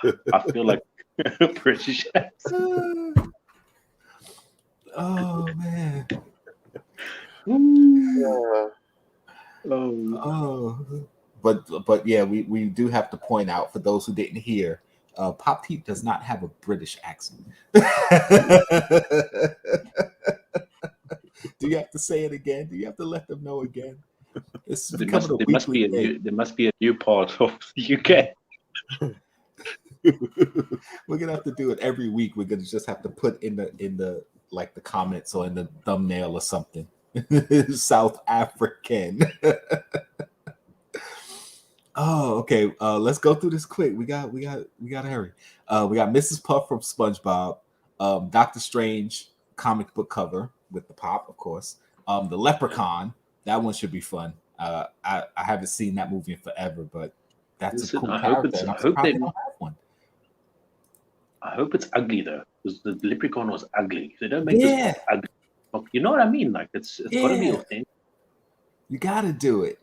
I feel like British accent. Oh man. But yeah, we do have to point out for those who didn't hear, Pop Teeth does not have a British accent. Do you have to say it again? Do you have to let them know again? There must be a new part of the UK. We're gonna have to do it every week. We're gonna just have to put in the like the comments or in the thumbnail or something. South African. Oh, okay. Let's go through this quick. We got to hurry. We got Mrs. Puff from SpongeBob, Doctor Strange comic book cover with the pop, of course. The Leprechaun, that one should be fun. I haven't seen that movie in forever, but that's a cool character. I hope they don't have one. I hope it's ugly though, because the Leprechaun was ugly. They don't make this ugly. You know what I mean? Like it's got to be authentic. You got to do it.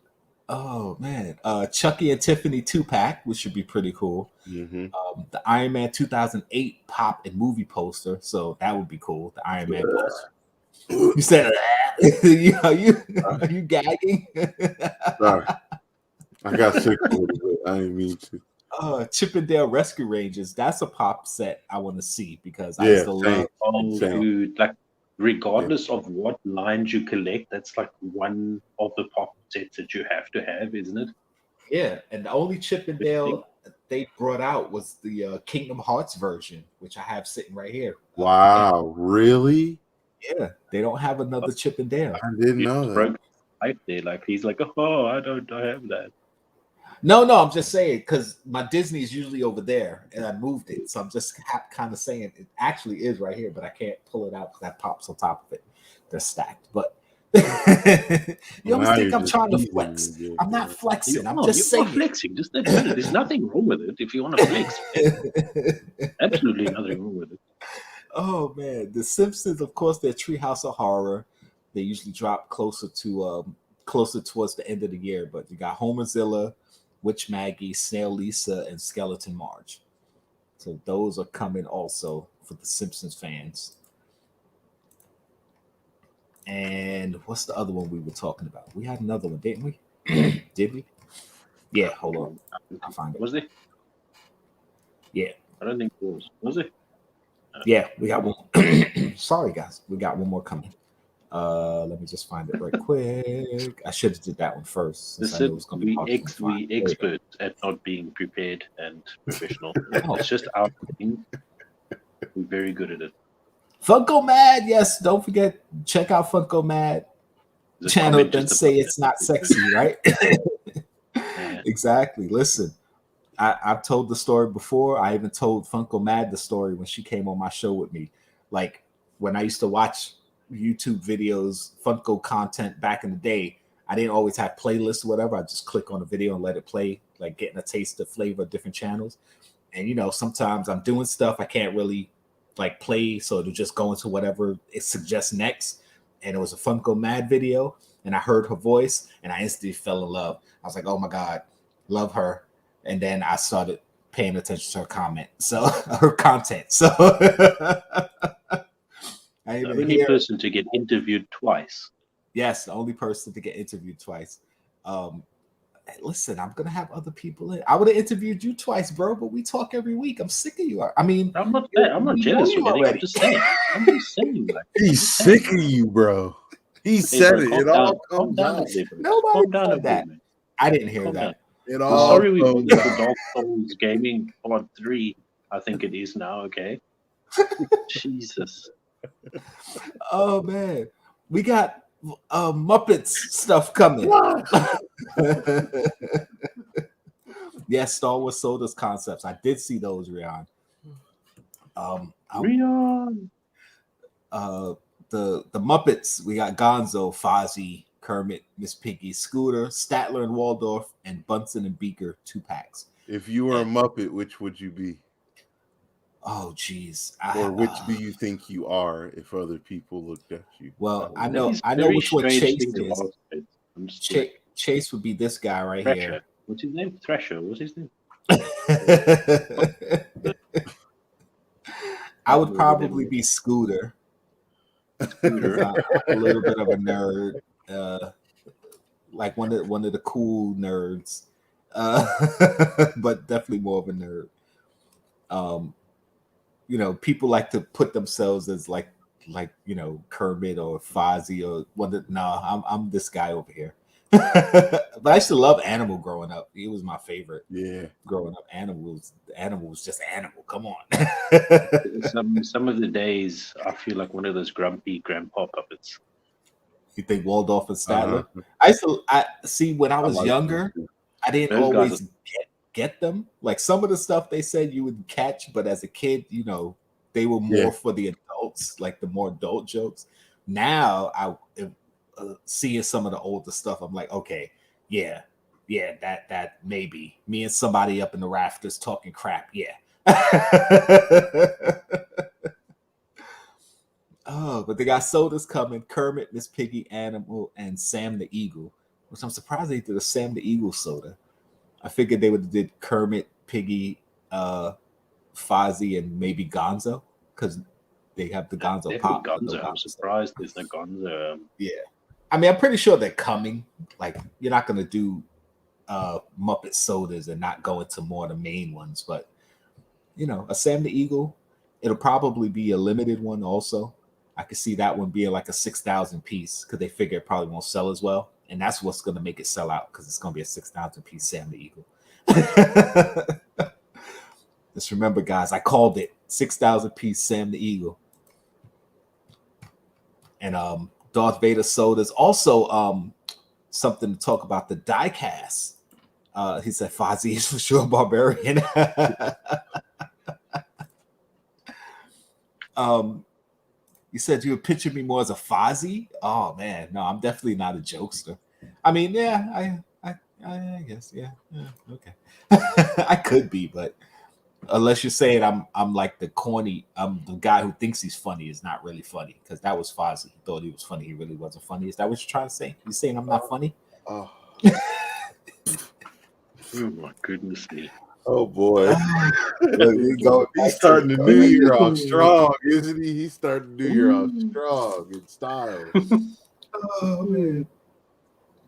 Oh man, Chucky and Tiffany 2-pack, which should be pretty cool. The Iron Man 2008 pop and movie poster, so that would be cool. The Iron Man poster. You said, are you gagging? Sorry, I got sick a little bit. I didn't mean to. Chippendale Rescue Rangers. That's a pop set I want to see because I still love. Oh, dude, like regardless of what lines you collect, that's like one of the pop sets that you have to have, isn't it? Yeah, and the only Chippendale they brought out was the Kingdom Hearts version, which I have sitting right here. Wow, really? Yeah, they don't have another Chippendale. I didn't know that. Right there, like he's like, oh, I don't have that. No, I'm just saying because my Disney is usually over there, and I moved it, so I'm just kind of saying it actually is right here, but I can't pull it out because that pops on top of it. They're stacked, but you always think I'm trying to flex. I'm not flexing. I'm just saying. Flexing. Just admit it. There's nothing wrong with it if you want to flex. Absolutely nothing wrong with it. Oh man, The Simpsons, of course, they're Treehouse of Horror. They usually drop closer towards the end of the year, but you got Homerzilla, Witch Maggie, Snail Lisa, and Skeleton Marge. So those are coming also for the Simpsons fans. And what's the other one we were talking about? We had another one, didn't we? Did we? Yeah, hold on. I'll find it. Was there? Yeah. I don't think it was. Was it? Yeah, we got one. Sorry, guys. We got one more coming. Let me just find it right quick. I should have did that one first. Since I knew it was going to be hard to find. We experts at not being prepared and professional. Oh. It's just our thing. We're very good at it. Funko Mad, yes. Don't forget, check out Funko Mad The channel. comment Then just say above it's that. not sexy, right? Yeah. Exactly. Listen, I've told the story before. I even told Funko Mad the story when she came on my show with me. Like when I used to watch YouTube videos, Funko content back in the day, I didn't always have playlists or whatever. I just click on a video and let it play, like getting a taste of flavor of different channels. And sometimes I'm doing stuff I can't really like play, so it'll just go into whatever it suggests next. And it was a Funko Mad video, and I heard her voice, and I instantly fell in love. I was like, "Oh my god, love her!" And then I started paying attention to her content. So I The only person to get interviewed twice. Yes, the only person to get interviewed twice. Listen, I'm gonna have other people in. I would have interviewed you twice, bro, but we talk every week. I'm sick of you. I mean, I'm not jealous of anything. I'm just saying. Like, He's sick of you, bro. He said it. It all comes out. Nobody said that. I didn't hear that. It all sorry, we comes got out. the Dark Souls Gaming Part 3. I think it is now. Okay. Jesus. Oh man, we got Muppets stuff coming. Yes, Star Wars Sodas concepts. I did see those, Rion. Rion. The Muppets. We got Gonzo, Fozzie, Kermit, Miss Piggy, Scooter, Statler and Waldorf, and Bunsen and Beaker 2-packs. If you were a Muppet, which would you be? Oh, geez. Or which do you think you are if other people looked at you? Well, I know Very which one strange Chase thing to is. ask. Chase would be this guy right Thresher. here. What's his name? Thresher. What's his name? I would probably be Scooter. Scooter. A little bit of a nerd, like one of the cool nerds, but definitely more of a nerd. People like to put themselves as like Kermit or Fozzie or I'm this guy over here. But I used to love Animal growing up. He was my favorite. Yeah, growing up, Animal was just Animal. Come on. Some of the days I feel like one of those grumpy grandpa puppets. You think Waldorf and Statler? I see when I was younger, I didn't always get them. Like some of the stuff they said you would catch, but as a kid, they were more for the adults, like the more adult jokes. Now seeing some of the older stuff, I'm like, okay, yeah, that maybe me and somebody up in the rafters talking crap, yeah. Oh, but they got sodas coming: Kermit, Miss Piggy, Animal, and Sam the Eagle. Which I'm surprised they did a Sam the Eagle soda. I figured they would have did Kermit, Piggy, Fozzie, and maybe Gonzo because they have the Gonzo pop. Gonzo. I'm surprised there's no Gonzo. Yeah, I mean, I'm pretty sure they're coming. Like, you're not gonna do Muppet sodas and not go into more of the main ones, but a Sam the Eagle, it'll probably be a limited one. Also, I could see that one being like a 6,000 piece because they figure it probably won't sell as well. And that's what's going to make it sell out because it's going to be a 6,000 piece Sam the Eagle. Just remember, guys, I called it 6,000 piece Sam the Eagle. And Darth Vader sodas. Also, something to talk about the die cast. He said Fozzie is for sure barbarian. You said you would picture me more as a Fozzie. Oh man, no, I'm definitely not a jokester. I mean, yeah, I guess, yeah, okay. I could be, but unless you're saying I'm like the corny, I'm the guy who thinks he's funny is not really funny, because that was Fozzie. He thought he was funny, he really wasn't funny. Is that what you're trying to say? You saying I'm not funny? Oh my goodness me. Oh boy. He's starting the new year off strong, isn't he? He's starting the new year off strong in style. Oh man.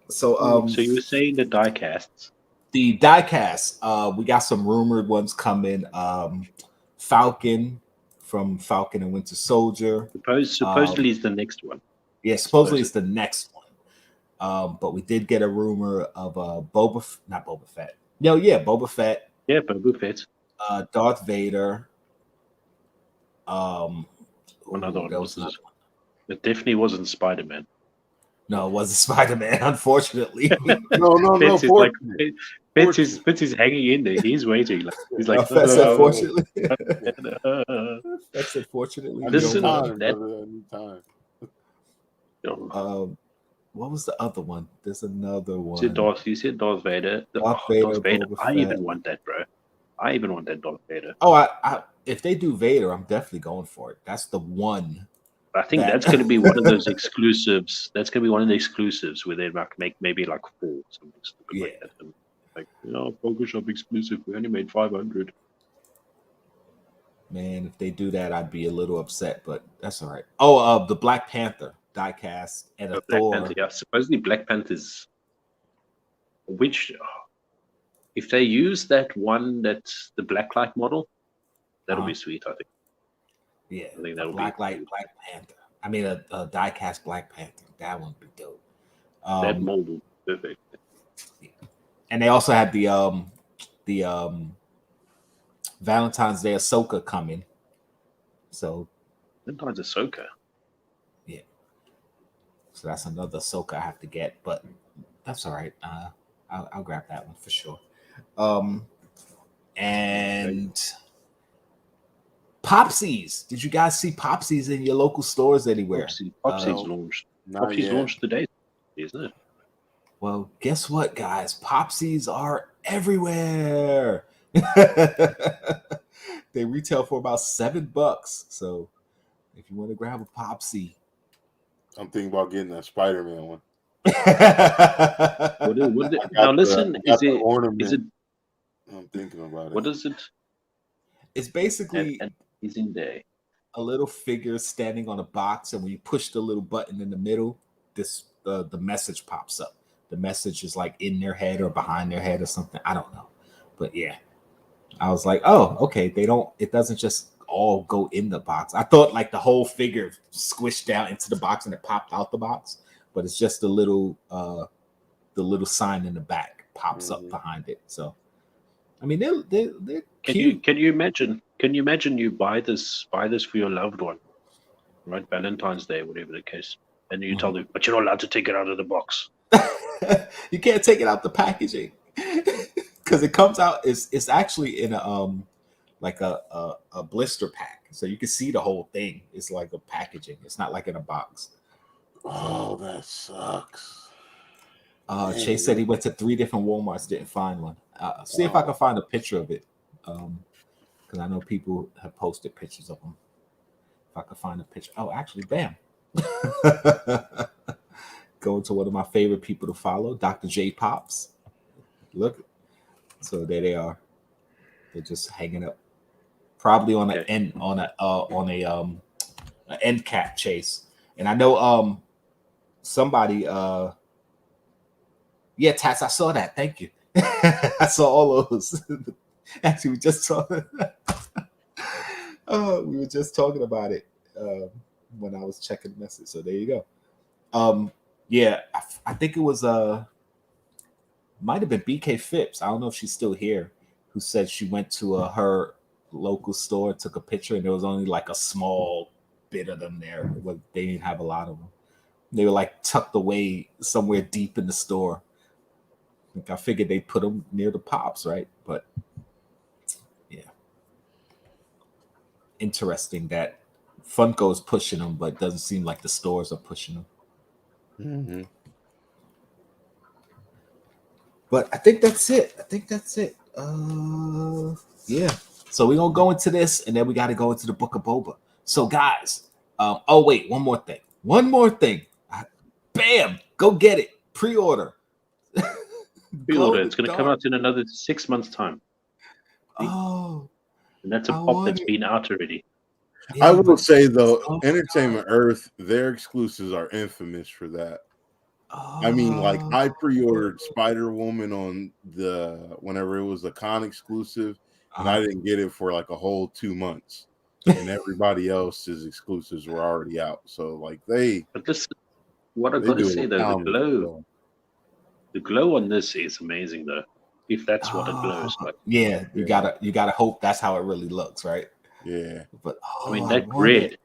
So so you were saying the die casts. The diecast, we got some rumored ones coming. Falcon from Falcon and Winter Soldier. Supposedly is the next one. Yeah, supposedly it's the next one. But we did get a rumor of not Boba Fett. No, yeah, Boba Fett. Yeah, Boba Fett. Darth Vader. Another one. It definitely wasn't Spider-Man. No, it wasn't Spider-Man, unfortunately. No. Fitz is hanging in there. He's waiting. Like, he's like, Fitz, unfortunately. Fitz, unfortunately. Listen, time. What was the other one? There's another one. You said Darth Vader. Darth Vader. I even want that, bro. I even want that Darth Vader. Oh, I if they do Vader, I'm definitely going for it. That's the one. I think that's going to be one of those exclusives. That's going to be one of the exclusives where they make maybe like 4, something stupid like that. And like, Funko Shop exclusive. We only made 500. Man, if they do that, I'd be a little upset, but that's all right. Oh, the Black Panther diecast and a Thor. Panther, yeah, supposedly Black Panther's. Which, if they use that one that's the blacklight model, that'll be sweet. I think. Yeah, I think that'll Black Panther. I mean, a diecast Black Panther. That one would be dope. That mold will be perfect. Yeah. And they also had the Valentine's Day Ahsoka coming. So Valentine's Ahsoka. Yeah. So that's another Ahsoka I have to get, but that's all right. I'll grab that one for sure. And Popsies. Did you guys see Popsies in your local stores anywhere? Popsies launched. Popsies launched today, isn't it? Well, guess what, guys? Popsies are everywhere. They retail for about $7. So if you want to grab a Popsy, I'm thinking about getting that Spider-Man one. Now listen, is it? I'm thinking about it. What is it? It's basically and he's in there. A little figure standing on a box, and when you push the little button in the middle, the message pops up. The message is like in their head or behind their head or something. I don't know, but yeah, I was like, oh, okay. It doesn't just all go in the box. I thought like the whole figure squished down into the box and it popped out the box, but it's just the little sign in the back pops up behind it. So, I mean, they're cute. Can you imagine? Can you imagine you buy this for your loved one, right? Valentine's Day, whatever the case, and you tell them, but you're not allowed to take it out of the box. You can't take it out the packaging because it comes out. It's actually in a blister pack, so you can see the whole thing. It's like a packaging. It's not like in a box. Oh, that sucks. Chase said he went to 3 different Walmarts, didn't find one. See if I can find a picture of it, because I know people have posted pictures of them. If I can find a picture. Oh, actually, bam. Going to one of my favorite people to follow, Dr. J Pops. Look, so there they are. They're just hanging up, probably on an end on an end cap, Chase. And I know somebody yeah, Tats, I saw that. Thank you. I saw all those. Actually, we just saw we were just talking about it when I was checking the message. So there you go. Yeah, I think it was might have been BK Phipps. I don't know if she's still here, who said she went to her local store, took a picture, and there was only like a small bit of them there. They didn't have a lot of them. They were like tucked away somewhere deep in the store. I figured they put them near the pops, right? But yeah, interesting that Funko is pushing them, but it doesn't seem like the stores are pushing them. Mm-hmm. But I think that's it. Yeah. So we're gonna go into this, and then we got to go into the Book of Boba. So guys, oh wait, one more thing. Bam! Go get it. Pre-order. Pre-order. It's going to come out in another 6 months' time. Oh, and that's a pop that's been out already. Yeah, I will say though, Entertainment Earth, their exclusives are infamous for that. I mean, like I pre-ordered Spider-Woman on whenever it was a con exclusive, and I didn't get it for like a whole 2 months, and everybody else's exclusives were already out. So like But this, what I gotta say though, the glow on this is amazing though. If that's what it glows like. Yeah, you gotta hope that's how it really looks, right? Yeah. But I mean that red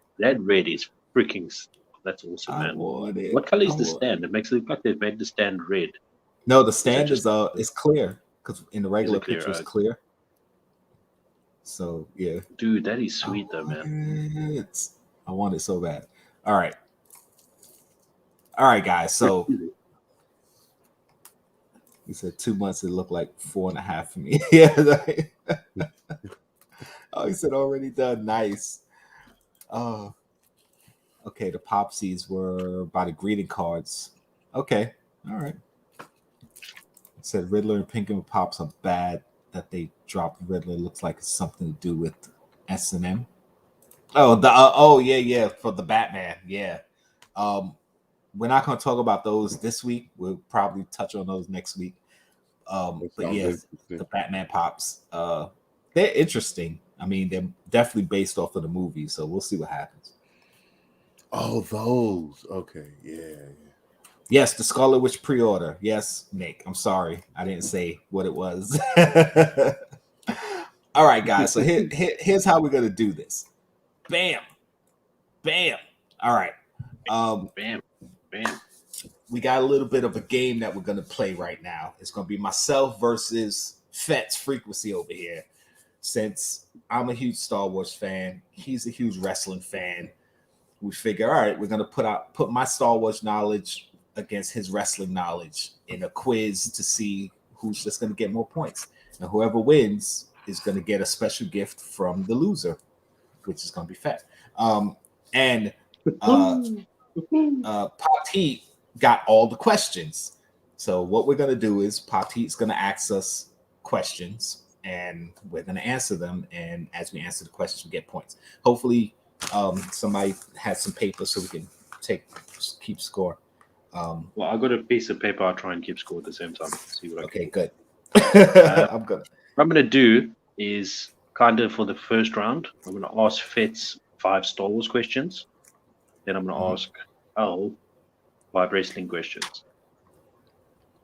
is freaking. That's awesome, man. What color is the stand? It makes it look like they've made the stand red. No, the stand is clear because in the regular picture it's clear. So yeah, dude, that is sweet though, man. I want it so bad. All right, guys. So you said 2 months. It looked like 4.5 for me. Yeah. Oh, he said already done. Nice. Okay, the Popsies were by the greeting cards. Okay, all right. It said Riddler and Pinkham Pops are bad. That they dropped Riddler looks like it's something to do with S&M. Oh, yeah, for the Batman. Yeah. We're not going to talk about those this week. We'll probably touch on those next week. But yes, the Batman Pops. They're interesting. I mean, they're definitely based off of the movie, so we'll see what happens. Oh, those. Okay, yeah. Yes, the Scarlet Witch pre-order. Yes, Nick. I'm sorry. I didn't say what it was. All right, guys. So here's how we're going to do this. Bam. Bam. All right. Bam. We got a little bit of a game that we're going to play right now. It's going to be myself versus Fet's Frequency over here. Since I'm a huge Star Wars fan, he's a huge wrestling fan. We figure, all right, we're gonna put my Star Wars knowledge against his wrestling knowledge in a quiz to see who's just gonna get more points. And whoever wins is gonna get a special gift from the loser, which is gonna be Fet. And Pop Heat got all the questions. So what we're gonna do is Pop Heat's gonna ask us questions, and we're gonna answer them. And as we answer the questions, we get points. Hopefully. Somebody has some paper so we can keep score. Well, I got a piece of paper. I'll try and keep score at the same time. See what I can. Good. I'm good. What I'm going to do is kind of for the first round, I'm going to ask Fetz 5 Star Wars questions. Then I'm going to ask Al 5 wrestling questions.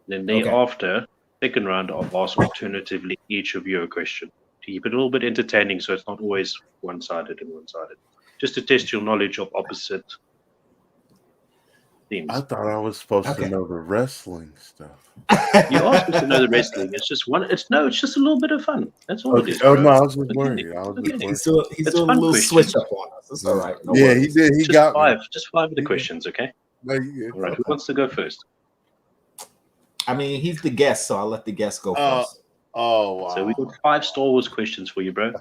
Then thereafter, second round, I'll ask alternatively each of you a question to keep it a little bit entertaining, so it's not always one-sided and one-sided. Just to test your knowledge of opposite themes. I thought I was supposed to know the wrestling stuff. You are supposed to know the wrestling. It's just it's just a little bit of fun. That's all it is. Oh no, I was just worried. He's doing a little switch up on us. That's all right. No worries. He did. He got 5. Just 5 of the questions, okay? No, all right. Who wants to go first? I mean, he's the guest, so I'll let the guest go first. Oh wow! So we got 5 Star Wars questions for you, bro.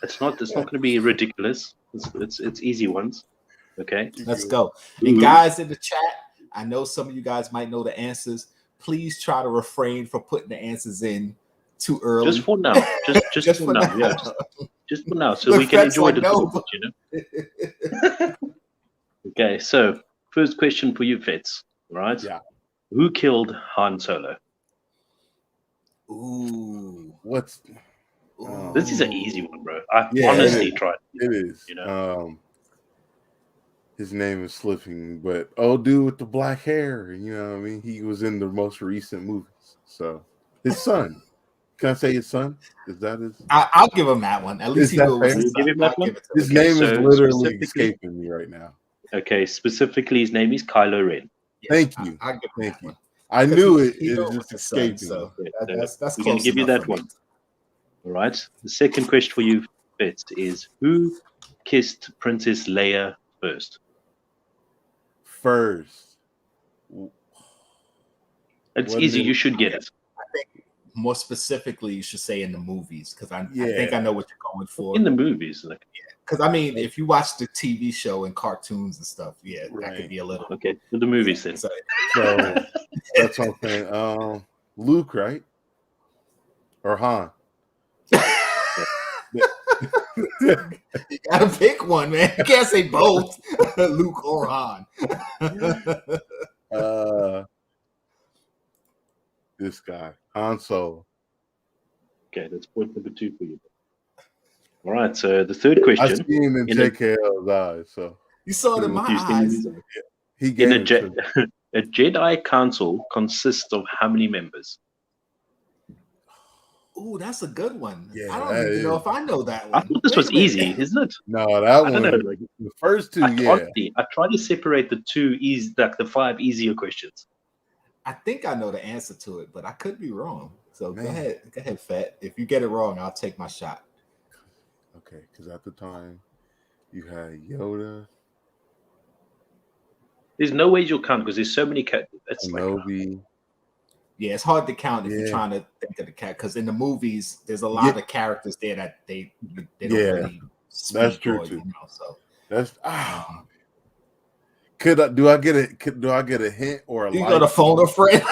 It's not going to be ridiculous. It's easy ones. Okay. Let's go. And guys in the chat, I know some of you guys might know the answers. Please try to refrain from putting the answers in too early. Just for now. Just for now. Yeah. Just for now, so we can enjoy the topic, you know. Okay. So first question for you, Fetz. Right? Yeah. Who killed Han Solo? Ooh. This is an easy one, bro. I honestly tried. It is. You know, his name is slipping, but old dude with the black hair. You know what I mean? He was in the most recent movies. So his son. Can I say his son? Is that his? I'll give him that one. At least he will. Give him that one. His name is literally escaping me right now. Okay, specifically, his name is Kylo Ren. Thank you. Thank you. I knew it. It just escaped me. So that's close. We're going to give you that one. All right. The second question for you, Fitz, is who kissed Princess Leia first? It's easy. You should get it. I think more specifically, you should say in the movies because I think I know what you're going for. In the movies, because I mean, if you watch the TV show and cartoons and stuff, that could be a little. Okay, for the movies then. So that's what I'm saying. Luke, right? Or Han? You gotta pick one, man. You can't say both, Luke or Han. This guy, Han Solo. Okay, that's point number 2 for you. All right, so the third I question. see him in JKL's eyes, so You saw it in my eyes. he gave it to me. A Jedi Council consists of how many members? Ooh, that's a good one. Yeah, I don't even know if I know that one. I thought this Wait was a minute. easy, isn't it? No, that I one. don't know. Like, The first two, I tried to separate the two easy, like the 5 easier questions. I think I know the answer to it, but I could be wrong. So Man. go ahead, Fett. If you get it wrong, I'll take my shot. Okay, because at the time you had Yoda, There's no way you'll count because there's so many characters. It's like, Kenobi. Yeah, it's hard to count if you're Yeah. trying to think of the cat because in the movies there's a lot of characters there that they don't really speak. That's true or, too. You know, so That's do I get a hint or a you like? got to phone a friend.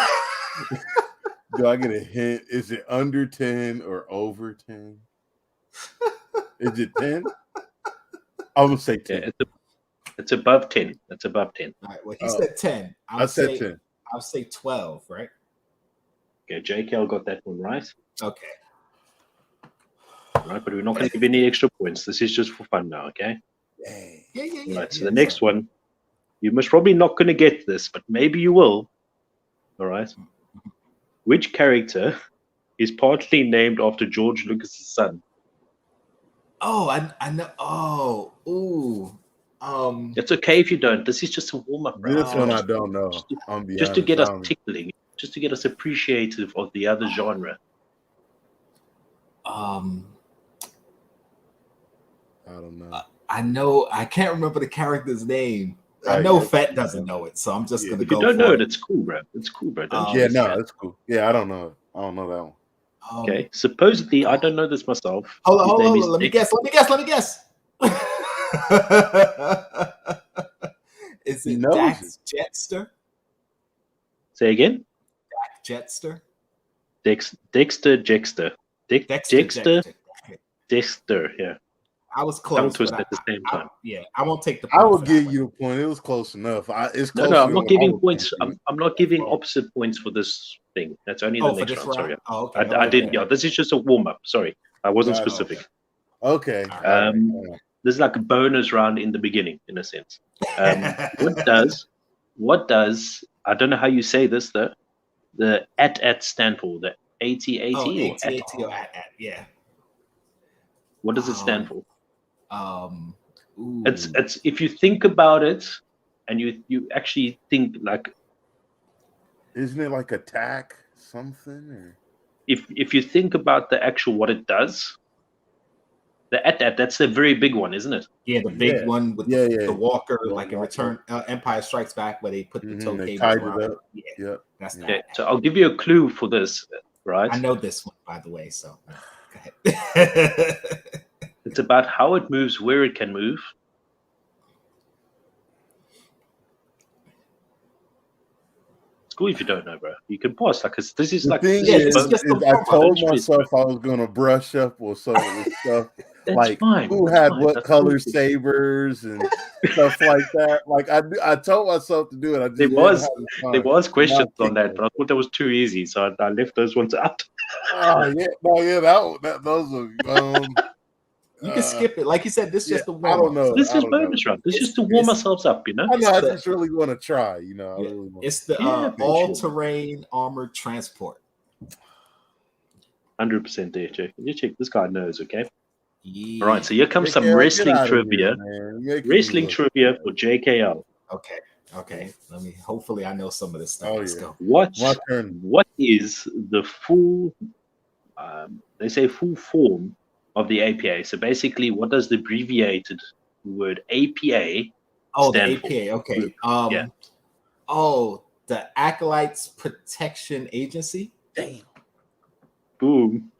Do I get a hint? Is it under 10 or over 10? Is it 10? I would say 10. yeah, it's above 10. That's above 10. All right, well, he said 10. I said 10. I'll say 12, right? Okay, Jkl got that one right. Okay. Right, but we're not going to give any extra points. This is just for fun now, okay? Yeah. Right, so the next one, you must probably not going to get this, but maybe you will. All right. Which character is partly named after George Lucas's son? Oh, I know. Oh, ooh. It's okay if you don't. This is just a warm up round. This one I don't know. Just to get us tickling, just to get us appreciative of the other genre. I don't know. I know. I can't remember the character's name. I know Fett doesn't know it, so I'm just gonna go. If you don't for know it. It's cool, bro. It's cool, bro. It's cool. Yeah, I don't know it. I don't know that one. Okay. Supposedly, I don't know this myself. Hold on. Let me guess. Is it Dax Jetster? Say again. Dax Jetster. Dexter. Yeah. I was close. Tongue twist at the same time. I won't take the point. I will give you a point. It was close enough. It's close. No, I'm not giving points. I'm not giving opposite points for this thing. That's only the next round. Sorry. Oh, okay. I didn't. Yeah, this is just a warm up. Sorry, I wasn't specific. Okay. This is like a bonus round in the beginning, in a sense. What does I don't know how you say this though. The at stand for the AT-AT or AT or at, yeah. What does it stand for? Ooh. It's if you think about it, and you actually think like, isn't it like attack something? Or if you think about the actual what it does, that's the very big one, isn't it? Yeah, the big one with the walker, like in Return Empire Strikes Back, where they put the toe cable around it. Yeah, that's that. Okay, so I'll give you a clue for this, right? I know this one, by the way. So go ahead. It's about how it moves, where it can move. It's cool if you don't know, bro. You can pause, like, cause this is the like. Thing is, I told myself I was gonna brush up or some of this stuff. Like who had what color sabers and stuff like that. Like I told myself to do it. There was questions on that, but I thought that was too easy, so I left those ones out. Those are. You can skip it, like you said. This is just a warm. I don't know. This is bonus round. This is just to warm ourselves up, you know. I just really want to try, you know. It's the all-terrain armored transport. 100% there, Jake. You check. This guy knows, okay. Yeah. All right, so here comes some wrestling trivia. Wrestling trivia for Jkl. Okay. Let me. Hopefully, I know some of this stuff. Let's go. What is the full? They say full form of the APA. So basically, what does the abbreviated word APA stand for? Okay. The Acolytes Protection Agency. Damn. Boom.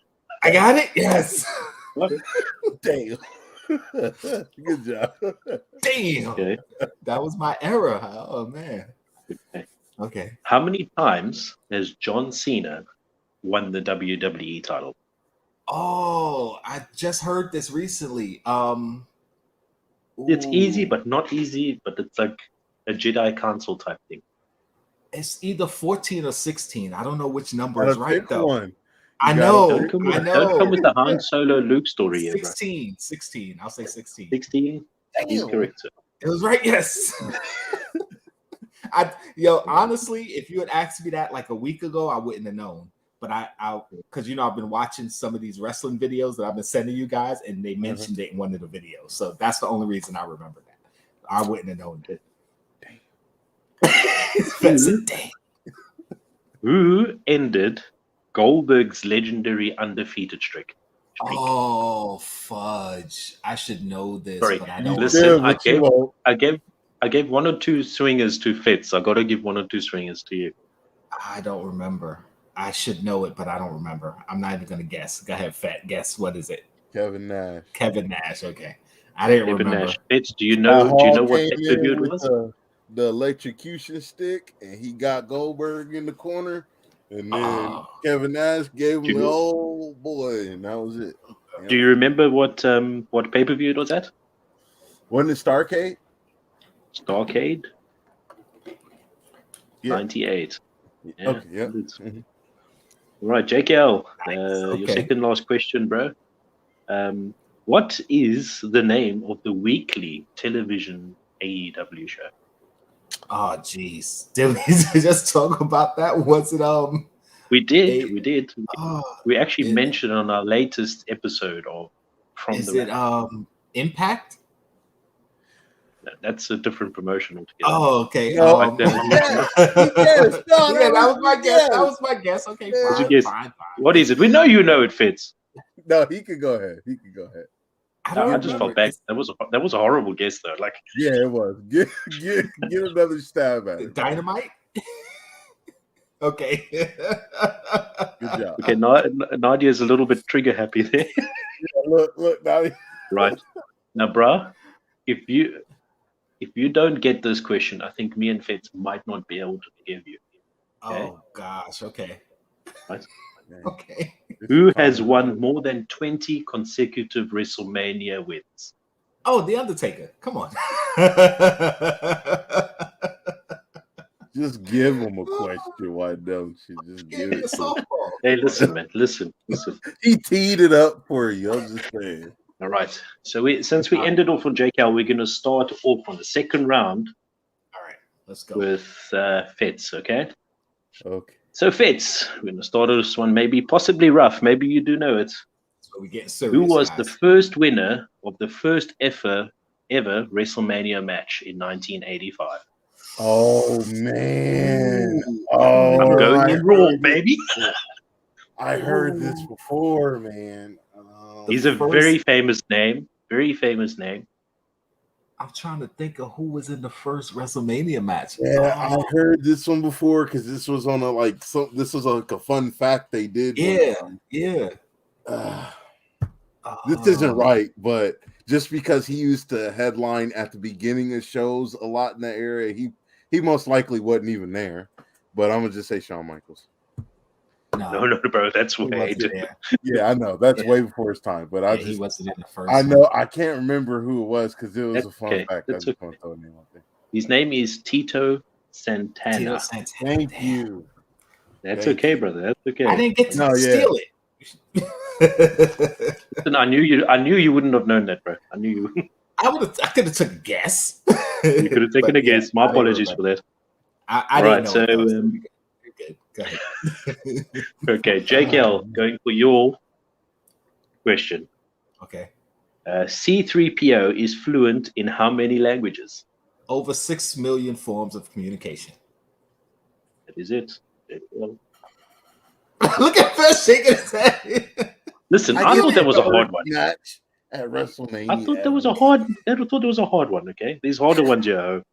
I got it. Yes. Damn. Good job. Damn. Okay. That was my error. Oh man. Okay. How many times has John Cena won the WWE title? Oh, I just heard this recently. It's easy, but not easy. But it's like a Jedi Council type thing. It's either 14 or 16. I don't know which number is Gotta right pick though. one. I You know. gotta Don't come, I with, know. don't come with the Han Solo Luke story here, bro. 16. I'll say 16. 16 is Damn. correct, sir. It was right. Yes. Honestly, if you had asked me that like a week ago, I wouldn't have known. But I because I've been watching some of these wrestling videos that I've been sending you guys, and they mentioned it in one of the videos. So that's the only reason I remember that. I wouldn't have known it. That's a dang. Who ended Goldberg's legendary undefeated streak? Oh fudge! I should know this, Sorry, but I don't. listen. Yeah, I gave one or two swingers to Fitz. I got to give one or two swingers to you. I don't remember. I should know it, but I don't remember. I'm not even gonna guess. Go ahead, Fat. Guess what is it? Kevin Nash. Kevin Nash. Okay, I didn't Kevin remember. Nash. Fitz, do you know what pay-per-view it was? The electrocution stick, and he got Goldberg in the corner, and then Kevin Nash gave him the old boy, and that was it. Do you remember what pay-per-view it was at? Wasn't it Starrcade? Starrcade? Yeah. 98. Yeah. Okay, yeah. Mm-hmm. Right, Jkl, Okay. your second last question, bro. What is the name of the weekly television AEW show? Oh, jeez. Did we just talk about that? Was it We did. Oh, We actually mentioned on our latest episode of is it Impact? That's a different promotion altogether. Oh, okay. No. That was my guess. That was my guess. Okay, What's your fine, guess? fine. What is it? We know you know it, Fitz. No, he could go ahead. I just felt bad. That was a horrible guess though. Like, Yeah, it was. Get another stab at it. Dynamite. Okay. Good job. okay, Nadia's a little bit trigger happy there. Yeah, look now. Right now, bruh, if you don't get this question, I think me and Fitz might not be able to give you. Okay? Oh gosh. Okay. Right? Okay. Who has won more than 20 consecutive WrestleMania wins? Oh, The Undertaker. Come on. Just give him a question. Why don't you just give it? a softball. Hey, listen, man. Listen. He teed it up for you. I'm just saying. All right. So since we ended off on Jkl, we're going to start off on the second round. All right. Let's go. With Fitz, okay? Okay. So Fitz, we're going to start this one maybe possibly rough. Maybe you do know it. So we get serious. Who was guys. the first winner of the first ever WrestleMania match in 1985? Oh man! Oh, I'm going in raw, baby. I heard this before, man. He's a very famous name. Very famous name. I'm trying to think of who was in the first WrestleMania match. Yeah, I heard this one before because this was on this was like a fun fact they did. Yeah. This isn't right, but just because he used to headline at the beginning of shows a lot in that area, he most likely wasn't even there. But I'm gonna just say Shawn Michaels. No, bro, that's way. Yeah, I know that's way before his time. But he wasn't in the first. I know I can't remember who it was because it was a fun fact. That's okay. His name is Tito Santana. Thank you. That's okay, brother. That's okay. I didn't get to steal it. Listen, I knew you wouldn't have known that, bro. I knew you wouldn't. I could have took a guess. You could have taken a guess. My apologies for that. I didn't know. Good. Go ahead. Okay, Jkl, going for your question. Okay. C-3PO is fluent in how many languages? Over 6 million forms of communication. That is it. Look at Fez shaking his head. Listen, I thought that was a hard one. Match at WrestleMania. I thought that was a hard one. Okay, these harder ones, Joe.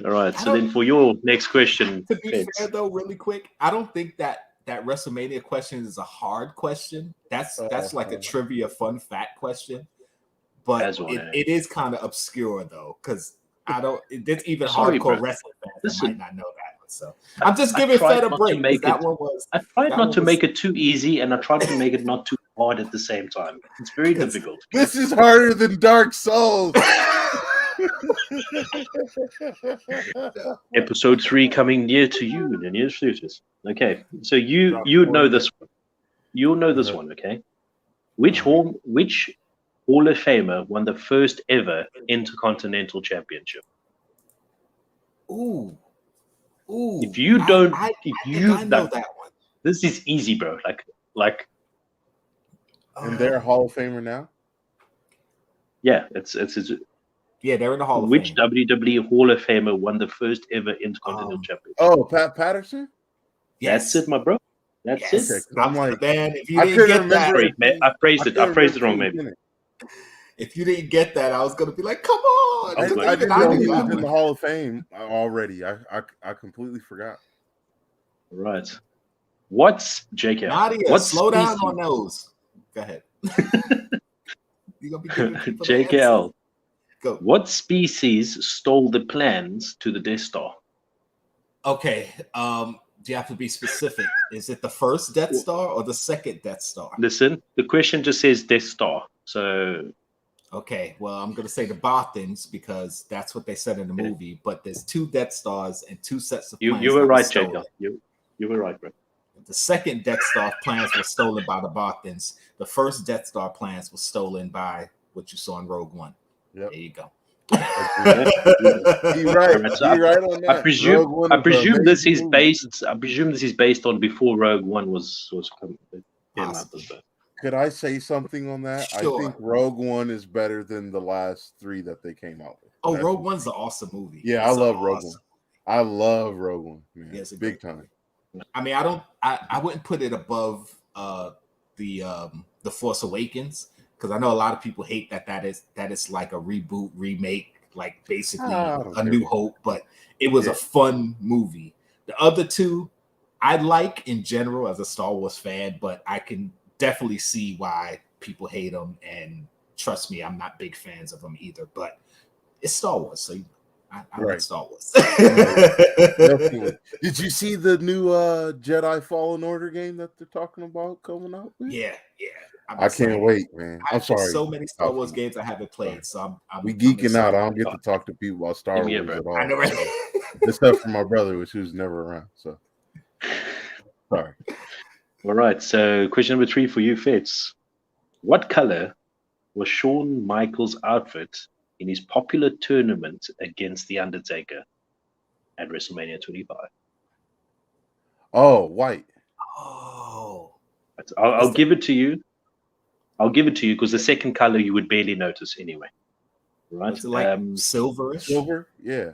All right. So then, for your next question, to be fair though, really quick, I don't think that WrestleMania question is a hard question. That's like a trivia fun fact question, but it is kind of obscure though, because it's even hardcore wrestling fans that might not know that. So I'm just giving Fed a break. I tried not to make it too easy, and I tried to make it not too hard at the same time. It's very difficult. This is harder than Dark Souls. Episode 3 coming near to you in the near future. Okay, so you know this one. You'll know this one, okay? Which Hall of Famer won the first ever Intercontinental Championship? Ooh. If you don't, I know that one. This is easy, bro. Like. And they're a Hall of Famer now. Yeah, it's yeah, they're in the Hall of Fame. Which WWE Hall of Famer won the first ever Intercontinental Championship? Oh, Pat Patterson. Yes. That's it, my bro. That's it. I'm like, man, if you didn't get that, I phrased it wrong, maybe. If you didn't get that, I was gonna be like, "Come on!" I didn't know he was in the Hall of Fame already. I completely forgot. Right. What's Jkl? Nadia, slow down on those. Go ahead. You're gonna be Jkl. Go. What species stole the plans to the Death Star? Okay. Do you have to be specific? Is it the first Death Star or the second Death Star? Listen, the question just says Death Star. So. Okay, well, I'm going to say the Bothans because that's what they said in the movie. But there's 2 Death Stars and 2 sets of plans. You were right, Jkl. You were right, bro. The second Death Star plans were stolen by the Bothans. The first Death Star plans were stolen by what you saw in Rogue One. Yep. There you go. You're right. You're right on that. I presume this is based. I presume this is based on before Rogue One was coming out. Could I say something on that? Sure. I think Rogue One is better than the last 3 that they came out with. Oh, Rogue One's an awesome movie. Yeah, I love Rogue One. I love Rogue One, man. Yeah, it's big time. I mean, I wouldn't put it above the Force Awakens because I know a lot of people hate that is like a reboot, remake, like basically A New Hope, but it was a fun movie. The other 2 I like in general as a Star Wars fan, but I can definitely see why people hate them, and trust me, I'm not big fans of them either. But it's Star Wars, so I like Star Wars. Definitely. Did you see the new Jedi Fallen Order game that they're talking about coming out? Yeah. I can't wait, man. I'm sorry. So many Star Wars games I haven't played, so I'm geeking out. I don't get to talk to people about Star Wars at all. I know, right? Except for my brother, who's never around. So sorry. All right, so question number 3 for you, Fitz. What color was Shawn Michaels' outfit in his popular tournament against The Undertaker at WrestleMania 25? Oh, white. Oh. I'll give it to you. I'll give it to you because the second color you would barely notice anyway. Right? Was it like silverish? Silver? Yeah.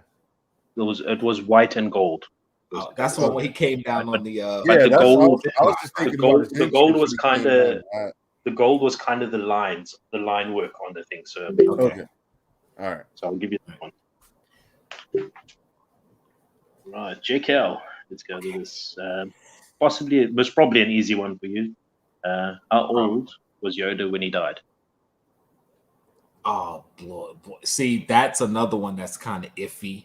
It was white and gold. Oh, that's the one when he came down on the the gold. I was just thinking the gold was kind of the line work on the thing. So okay. All right. So I'll give you that one. Right, Jkl. Let's go to this. It was probably an easy one for you. How old was Yoda when he died? Oh boy. See, that's another one that's kind of iffy.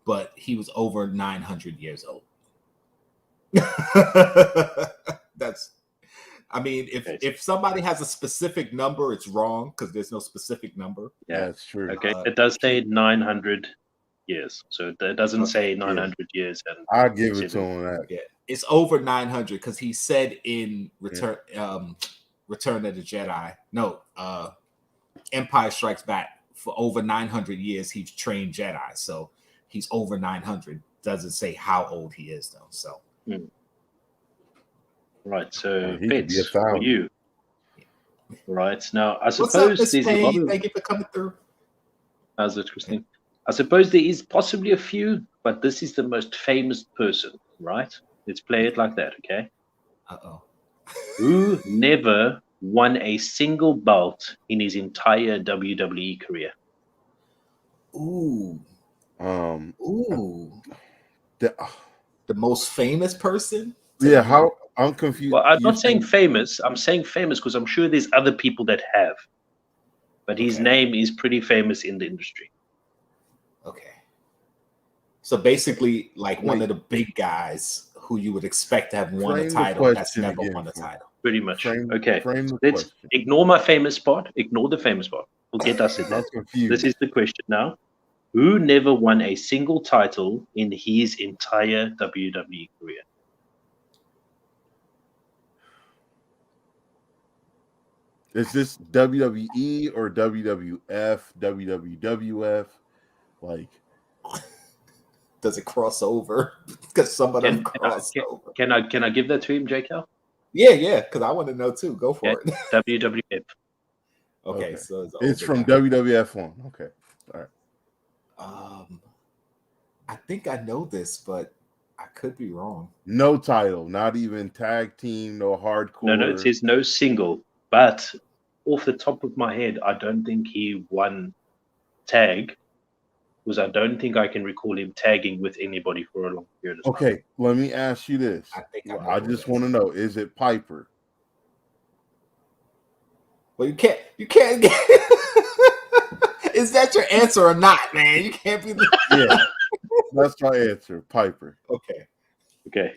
But he was over 900 years old. If somebody has a specific number, it's wrong because there's no specific number. Yeah, that's true. Okay, it does say 900 years, so it doesn't say 900 years. And I'll give it to him that. Yeah, it's over 900 because he said in Return of the Jedi, Empire Strikes Back, for over 900 years he's trained Jedi, so. He's over 900. Doesn't say how old he is though. So, right. So, Fitz, for you. Right now, I suppose there's a lot of. Thank you for coming through. How's it, Christine? I suppose there is possibly a few, but this is the most famous person, right? Let's play it like that, okay? Who never won a single belt in his entire WWE career? Ooh. The most famous person? Yeah, how I'm confused. Well, I'm not saying famous. I'm saying famous because I'm sure there's other people that have. But his name is pretty famous in the industry. Okay. So basically, like one of the big guys who you would expect to have won a title that's never won a title. Pretty much. Let's ignore my famous part. Ignore the famous part. We'll get us in there. This is the question now. Who never won a single title in his entire WWE career? Is this WWE or WWF, WWF? Like, Does it cross over? Because some of them cross over. Can I give that to him, Jkl? Yeah, because I want to know too. Go for it. WWF. Okay, so it's from WWF one. Okay, all right. I think I know this, but I could be wrong. No title, not even tag team, no hardcore. No, it says no single. But off the top of my head, I don't think he won tag, because I don't think I can recall him tagging with anybody for a long period of time. Okay, let me ask you this. I just want to know: is it Piper? Well, you can't get. Is that your answer or not, man? You can't be. Yeah, that's my answer, Piper. Okay,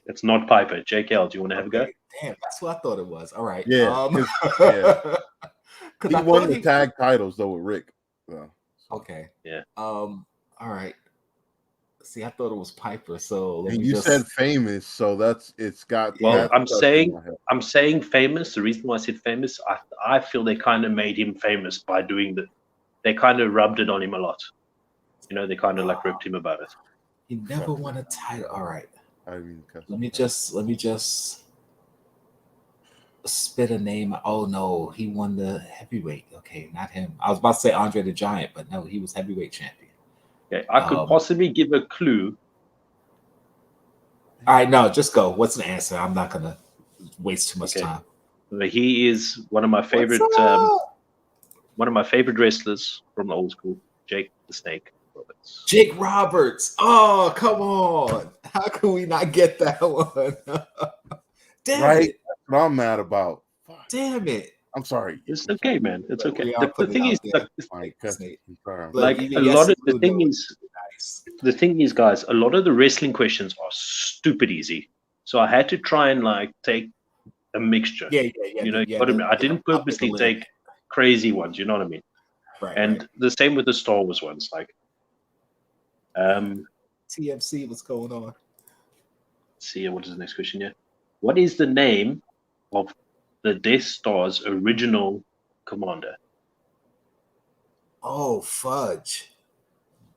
it's not Piper. Jkl, do you want to have a go? Damn, that's what I thought it was. All right. Yeah. He won the tag titles though with Rick. So. Okay. Yeah. All right. See, I thought it was Piper. So and you said famous, so it's got. Well, I'm saying famous. The reason why I said famous, I feel they kind of made him famous by doing they kind of rubbed it on him a lot. You know, they kind of like ripped him about it. He never won a title. All right. I mean, let me just spit a name. Oh no, he won the heavyweight. Okay, not him. I was about to say Andre the Giant, but no, he was heavyweight champion. Okay, I could possibly give a clue. All right, no, just go. What's the answer? I'm not gonna waste too much time. He is one of my favorite wrestlers from the old school, Jake the Snake Roberts. Jake Roberts. Oh, come on. How can we not get that one? Damn it. That's what I'm mad about. Damn it. I'm sorry. It's okay, man. It's okay. The thing is, the thing is, guys, a lot of the wrestling questions are stupid easy. So I had to try and like take a mixture. Yeah. You know, I didn't purposely take crazy ones. You know what I mean? Right. And the same with the Star Wars ones. Like, TMC, what's going on? Let's see, what is the next question here? What is the name of the Death Star's original commander? Oh, fudge.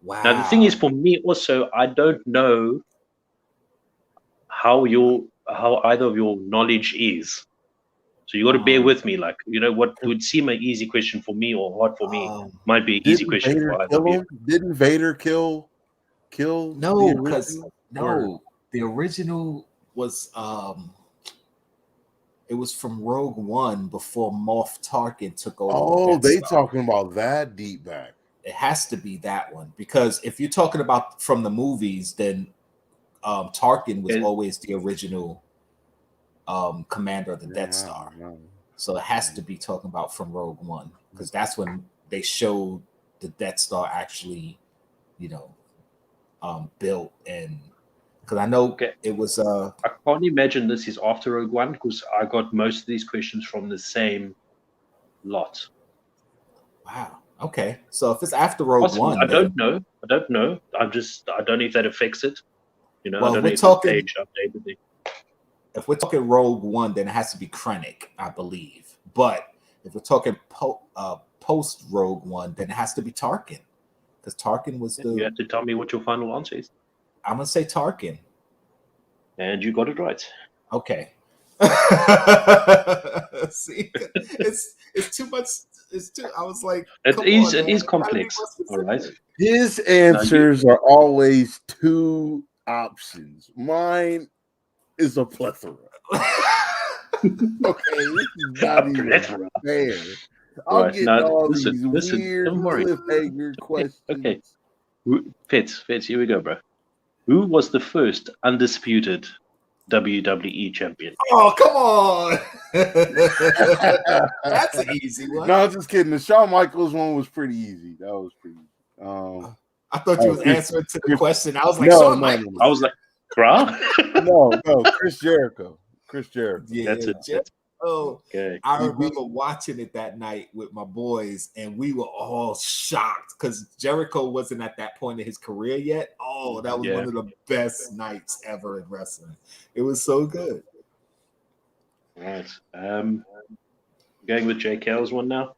Wow. Now, the thing is, for me also, I don't know how either of your knowledge is. So you got to bear with me. Like, you know, what would seem an easy question for me or hard for me might be an easy question for either of you. Didn't Vader kill? No, because the original was it was from Rogue One before Moff Tarkin took over. Oh, they talking about that deep back. It has to be that one, because if you're talking about from the movies, then Tarkin was always the original commander of the Death Star. So it has to be talking about from Rogue One, because that's when they showed the Death Star actually, you know, built. And because I know it was I can't imagine this is after Rogue One, because I got most of these questions from the same lot. Wow. Okay. So if it's after Rogue One, I don't know. I don't know if that affects it. You know, well, I don't know if talking, the page updated it. If we're talking Rogue One, then it has to be Krennic, I believe. But if we're talking post Rogue One, then it has to be Tarkin, because Tarkin was the. You have to tell me what your final answer is. I'm gonna say Tarkin, and you got it right. Okay. See, it's too much. It's too. I was like, it is complex. All right. His answers are always two options. Mine is a plethora. Okay, this is not even fair. I'm getting all these weird cliffhanger questions. Okay, Fitz, here we go, bro. Who was the first undisputed WWE champion? Oh, come on. That's an easy one. No, I'm just kidding. The Shawn Michaels one was pretty easy. That was pretty easy. I thought you was answering to the question. I was like, no, Shawn Michaels. I was like, bruh? no, Chris Jericho. Yeah, that's it. Oh, Okay. I remember watching it that night with my boys, and we were all shocked because Jericho wasn't at that point in his career yet. Oh, that was one of the best nights ever in wrestling. It was so good. All right. Going with Jkl's one now.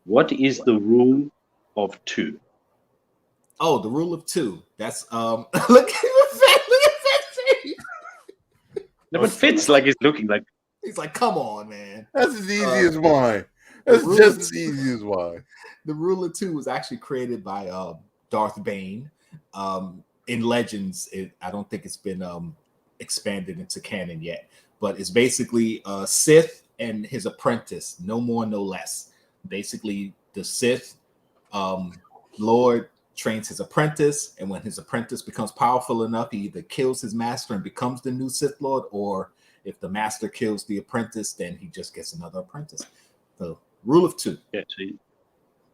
What is the rule of 2? Oh, the rule of 2. That's look at that face. No, but Fitz like he's looking like He's like, come on, man. That's as easy as mine. That's just as easy as mine. The rule of 2 was actually created by Darth Bane. In Legends, I don't think it's been expanded into canon yet, but it's basically Sith and his apprentice, no more, no less. Basically, the Sith Lord trains his apprentice, and when his apprentice becomes powerful enough, he either kills his master and becomes the new Sith Lord, or if the master kills the apprentice, then he just gets another apprentice. So, rule of 2. Yeah,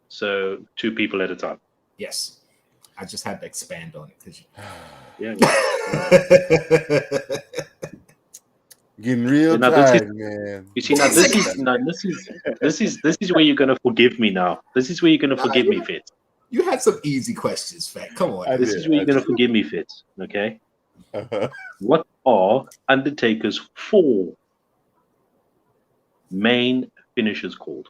so 2 people at a time. Yes. I just had to expand on it because Getting real tired, man. You see, now this is where you're gonna forgive me now. This is where you're gonna forgive me, Fitz. You had some easy questions, Fat. Come on. This is where you're gonna forgive me, Fitz. Okay. What are Undertaker's 4 main finishes called?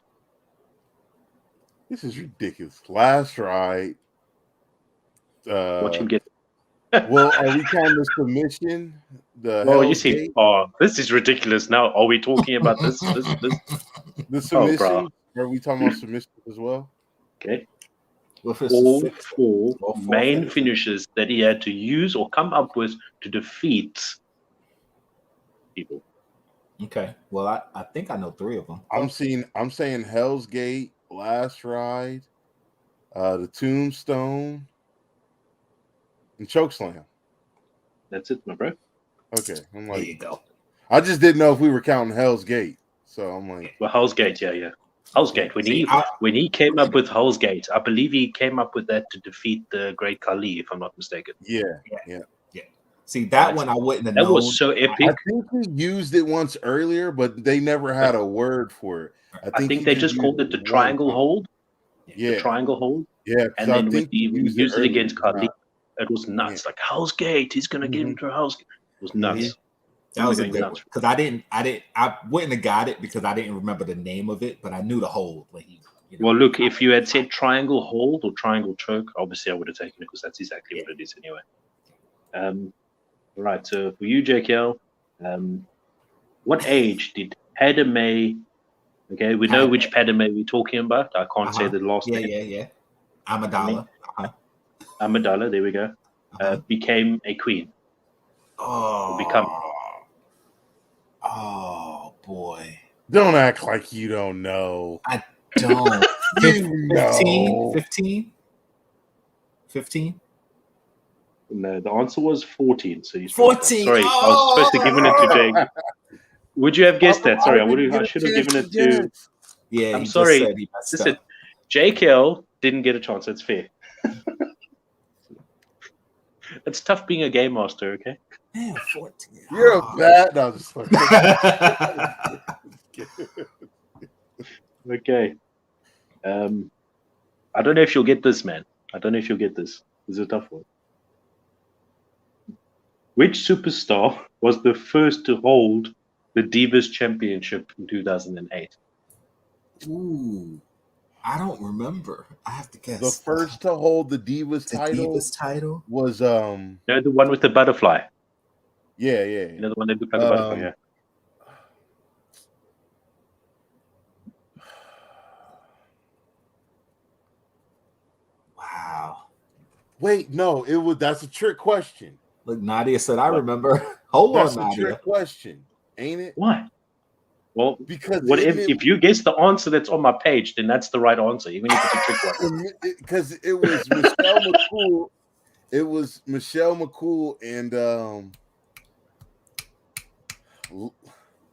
This is ridiculous. Last ride. What you get? Well, are we counting the submission? You see, this is ridiculous. Now, are we talking about this? The submission? Are we talking about submission as well? Okay. All 4 main finishes that he had to use or come up with to defeat people. Okay. Well, I think I know 3 of them. I'm saying Hell's Gate, Last Ride, the Tombstone, and Chokeslam. That's it, my bro. Okay. I'm like, there you go. I just didn't know if we were counting Hell's Gate. So I'm like, well, Hell's Gate, yeah. Hell's Gate. When he came up with Hell's Gate, I believe he came up with that to defeat the Great Khali, if I'm not mistaken. Yeah. See, that one I wouldn't have known. That was so epic. I think he used it once earlier, but they never had a word for it. I think they just called it the triangle hold. Yeah. The triangle hold. Yeah. And then when he used it against Khali, it was nuts. Like Hell's Gate, he's gonna get him to Hell's Gate. It was nuts. That was a good one because I wouldn't have got it because I didn't remember the name of it, but I knew the hold. When he, Well, look, if you had said triangle hold or triangle choke, obviously I would have taken it because that's exactly what it is anyway. Right. So for you, Jkl, what age did Padme? Okay, we know which Padme we're talking about. I can't say the last name. Yeah. Amidala. Amidala. There we go. Became a queen. Oh boy! Don't act like you don't know. I don't. 15? No, the answer was 14. So you 14. Sorry, I was supposed to give it to Jake. Would you have guessed that? Sorry, I should have given it to. Yeah, I'm sorry. Listen, Jkl didn't get a chance. That's fair. It's tough being a game master, okay? Man, 14. You're a bad. No, just okay. I don't know if you'll get this, man. I don't know if you'll get this. This is a tough one. Which superstar was the first to hold the Divas Championship in 2008? Ooh, I don't remember. I have to guess. The first to hold the Divas title was No, the one with the butterfly. Yeah. You know the one that looked like a butterfly, yeah. Wow. Wait, no, that's a trick question. Look, Nadia said, I remember. Hold That's on, a Nadia. trick question, ain't it? Why? Well, because if you guess the answer that's on my page, then that's the right answer, even if it's a trick one. Because it was Michelle McCool. It was Michelle McCool and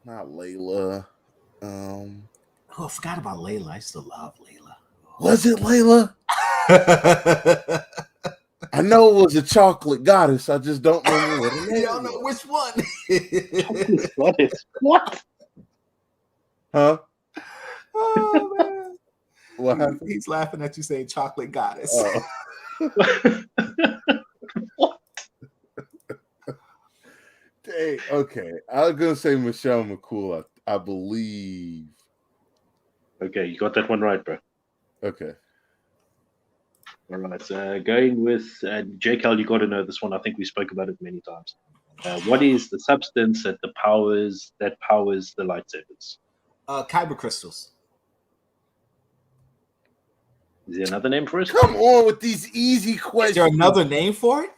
not Layla. Oh, I forgot about Layla. I used to love Layla. Was it Layla? I know it was a chocolate goddess. I just don't remember what it is. You don't know which one. What? Huh? Oh man. What happened? He's laughing at you saying chocolate goddess. Oh. Dang, okay. I was gonna say Michelle McCool, I believe. Okay, you got that one right, bro. Okay. All right. Going with Jkl, you got to know this one. I think we spoke about it many times. What is the substance that powers the lightsabers? Kyber crystals. Is there another name for it? Come on with these easy questions. Is there another name for it?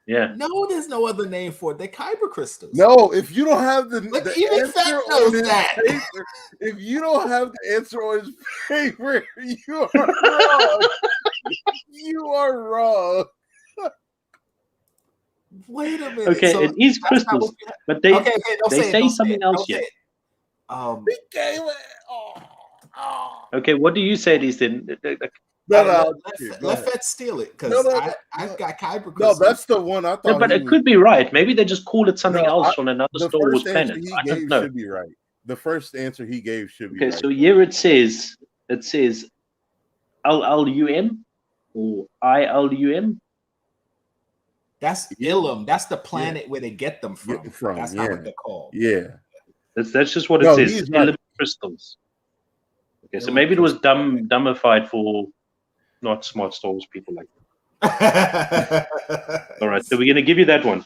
Yeah. No, there's no other name for it. They're kyber crystals. No, if you don't have the even answer Fat on knows his that. paper, if you don't have the answer on his paper, you are wrong. You are wrong. Wait a minute. Okay, so it is crystals, but they say something else here. He gave it. Oh. Okay, what do you say it is then? No, let Fett steal it because I've got kyber crystals. No, that's the one I thought. No, but it could be right. Maybe they just call it something else on another the Star Wars first planet. answer I he don't gave know. should be right. The first answer he gave should be Okay, right. so here it says LLUM or ILUM. That's Ilum. That's the planet where they get them from. That's not what they're called. Yeah. That's just what it says. Element crystals. Okay, so maybe it was dumbified for not smart Star Wars people like that. All right, so we're gonna give you that one.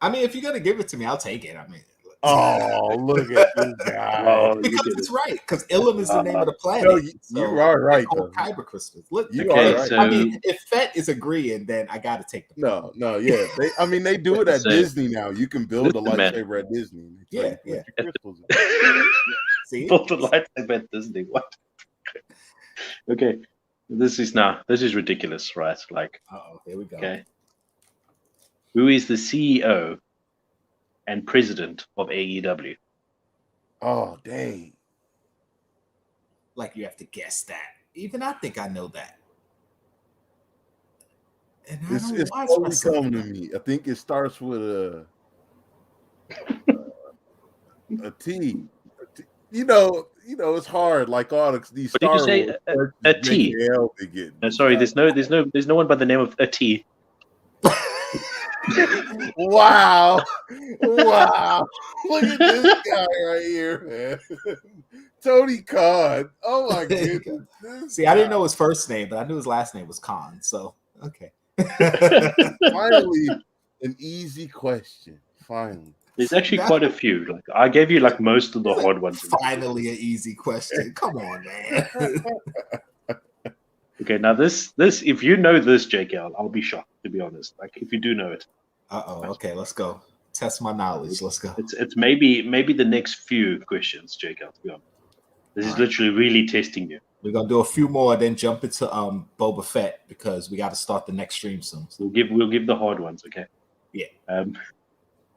I mean, if you're gonna give it to me, I'll take it. I mean, oh, look at this guy. Because it's right. Because Ilum is the name of the planet. No, you are right. Kyber crystals. Look, you are right. I mean, if Fett is agreeing, then I got to take the. No, yeah. They do it at Disney now. You can build a lightsaber at Disney. Yeah. See, build a lightsaber at Disney. What? Okay, this is ridiculous, right? Like, here we go. Okay, who is the CEO and president of AEW? Oh, dang! Like you have to guess that. Even I think I know that. And it's always coming to me. I think it starts with a T. You know, it's hard. Like all these. What did you say? A T. Sorry, there's no one by the name of a T. Wow! Look at this guy right here, man. Tony Khan. Oh my goodness! See, I didn't know his first name, but I knew his last name was Khan. So okay. Finally, an easy question. Finally. There's actually quite a few. Like I gave you like most of the hard ones. Finally, an easy question. Come on, man. Okay, now this if you know this, Jkl, I'll be shocked, to be honest. Like if you do know it. Okay, let's go. Test my knowledge. Let's go. It's maybe the next few questions, Jkl, to be honest. This is literally really testing you. We're gonna do a few more, then jump into Boba Fett because we got to start the next stream soon. We'll give the hard ones, okay? Yeah.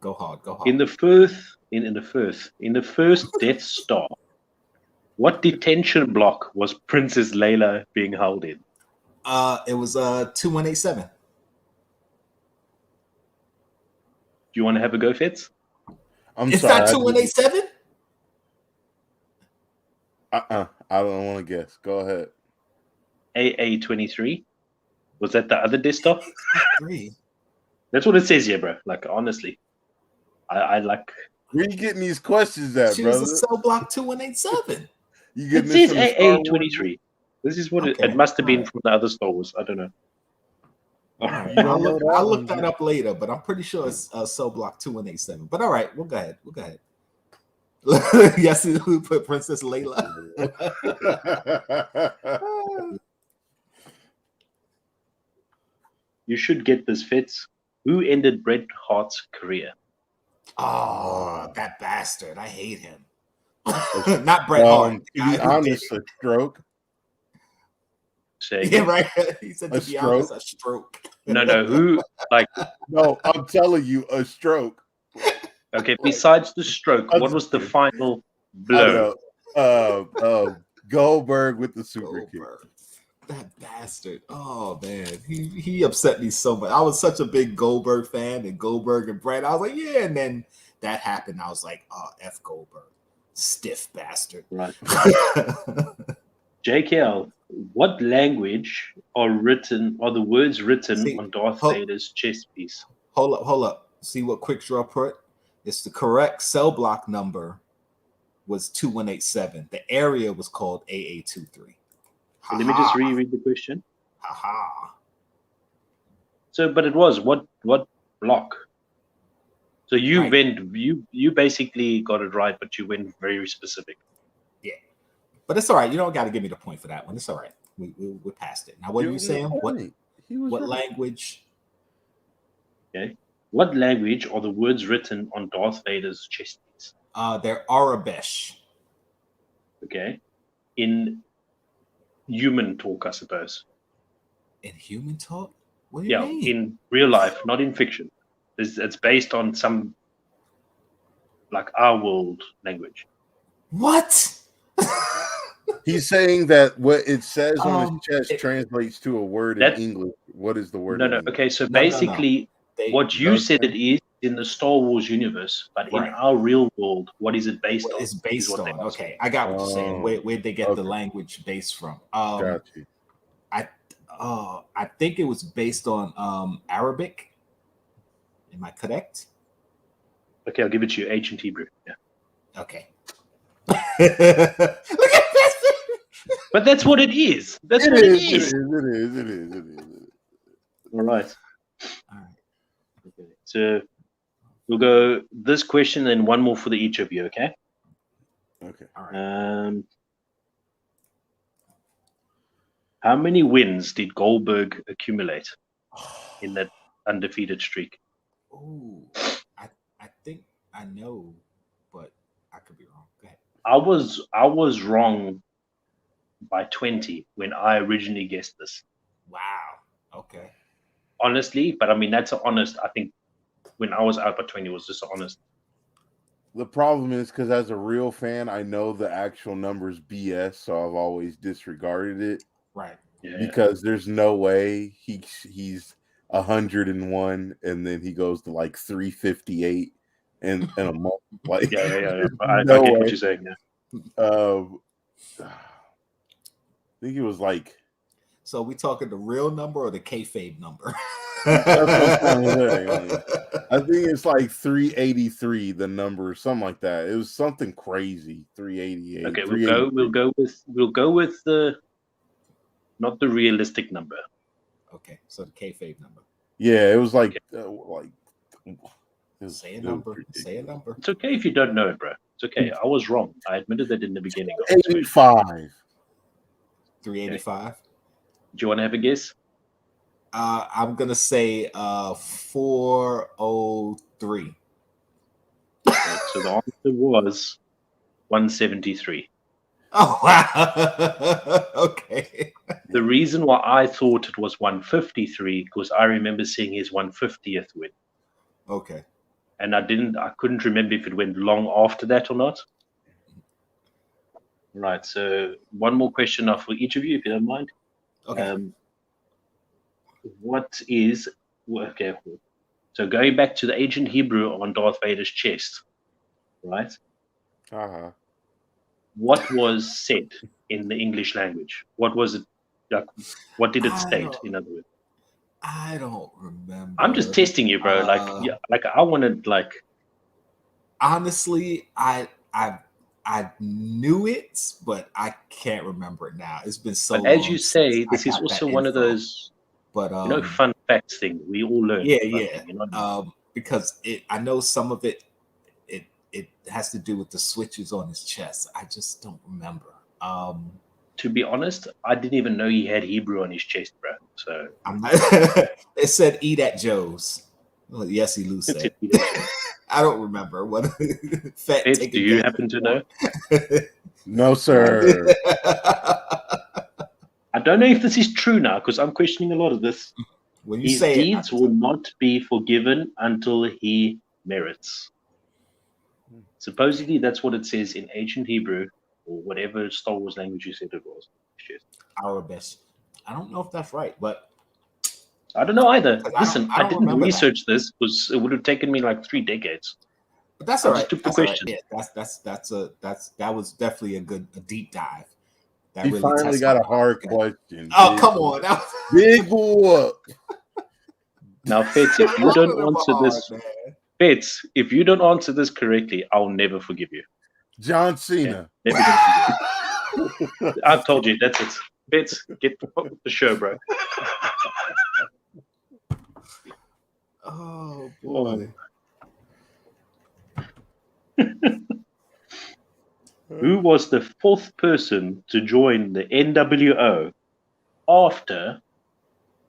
Go hard. In the first Death Star, what detention block was Princess Leia being held in? It was 2187. Do you want to have a go, Fitz? It's not 2187? I don't want to guess. Go ahead. AA-23? Was that the other Death Star? That's what it says here, bro. Like, honestly. I like... Where are you getting these questions at, she brother? Was a cell block 2187. It says AA-23. This is what it must have been from the other Star Wars. I don't know. I'll look that up later, but I'm pretty sure it's cell block 2187. But all right, we'll go ahead. Yes, who put Princess Leia? You should get this, Fitz. Who ended Bret Hart's career? Oh, that bastard. I hate him. Not Bret Hart. To be honest, a stroke. Yeah, right. He said to be honest, a stroke. No, who like no, I'm telling you, a stroke. Okay, besides the stroke, what was the final blow? Goldberg with the super kick. That bastard. Oh man, he upset me so much. I was such a big Goldberg fan, and Goldberg and Bret. I was like, yeah, and then that happened. I was like, oh, F Goldberg. Stiff bastard. Right. JKL, what language are the words written on Darth Vader's chest piece? Hold up. See what Quick Draw put? It's the correct cell block number was 2187. The area was called AA23. Let me just reread the question. Haha. So, but it was what block? So you Right. went, you basically got it right, but you went very specific. Yeah, but it's all right. You don't got to give me the point for that one. It's all right. We're past it. Now, what are you saying? What language? Okay. What language are the words written on Darth Vader's chest piece? They're Arabish. Okay. In human talk, I suppose. In human talk? What do you mean? In real life, not in fiction. It's based on some, like, our world language. What? He's saying that what it says on his chest translates to a word in English. What is the word? No. Okay, so basically, what you said it is in the Star Wars universe, but in our real world, what is it based on? It's based on. Okay, I got what you're saying. Where'd they get the language based from? Got you. I think it was based on Arabic. Am I correct? Okay, I'll give it to you. Ancient Hebrew. Yeah. Okay. Look at this. But that's what it is. That's what it is. It is. All right. Okay. So we'll go this question and one more for each of you. Okay. Okay. All right. How many wins did Goldberg accumulate in that undefeated streak? Oh, I think I know, but I could be wrong. Go ahead. I was wrong by 20 when I originally guessed this. Wow. Okay. Honestly, but I mean that's honest. I think when I was out by 20 was just honest. The problem is because as a real fan, I know the actual numbers BS, so I've always disregarded it. Right. Yeah. Because there's no way he's 101 and then he goes to like 358 in a month. Like, yeah. I no get way. what you're saying. Yeah. I think it was like. So we talking the real number or the kayfabe number? That's what I'm saying. I think it's like 383, the number, or something like that. It was something crazy. 388. Okay, we'll go with the not the realistic number. Okay, so the kayfabe number. Yeah, it was like Say a number. Say a number. It's okay if you don't know it, bro. It's okay. I was wrong. I admitted that in the beginning. 85. 385. Okay. Do you want to have a guess? I'm gonna say 403. Okay, so the answer was 173. Oh wow. Okay. The reason why I thought it was 153 because I remember seeing his 150th win. Okay. And I couldn't remember if it went long after that or not. Right. So one more question now for each of you, if you don't mind. Okay. Okay. So going back to the ancient Hebrew on Darth Vader's chest, right? Uh-huh. What was said in the English language? What was it? Like, what did it state? In other words, I don't remember. I'm just testing you, bro. Like I wanted, like. Honestly, I knew it, but I can't remember it now. It's been so long. But as you say, this is also one of those, but fun facts thing we all learn. Yeah. Thing, because I know some of it has to do with the switches on his chest. I just don't remember. To be honest, I didn't even know he had Hebrew on his chest, bro. So I'm not. It said "Eat at Joe's." Well, yes, he Lou said. I don't remember what. Fat do you happen to know? No, sir. I don't know if this is true now because I'm questioning a lot of this. When you His say deeds will not be forgiven until he merits. Supposedly, that's what it says in ancient Hebrew or whatever Star Wars language you said it was. Arabic. I don't know if that's right, but I don't know either. Listen, I didn't remember research this because it would have taken me like 3 decades. But that's all I right. just took the That's all right. question. Yeah, that was definitely a deep dive. That He really finally tested got a my hard knowledge. question. Oh, Big- come on. That was- Big whoop. Now, Fitz, if you Both of don't them are answer hard, this, man. Fitz, if you don't answer this correctly, I'll never forgive you. John Cena. Never gonna forgive you. I've told you, that's it. Fitz, get the fuck with the show, bro. Oh boy. Who was the fourth person to join the NWO after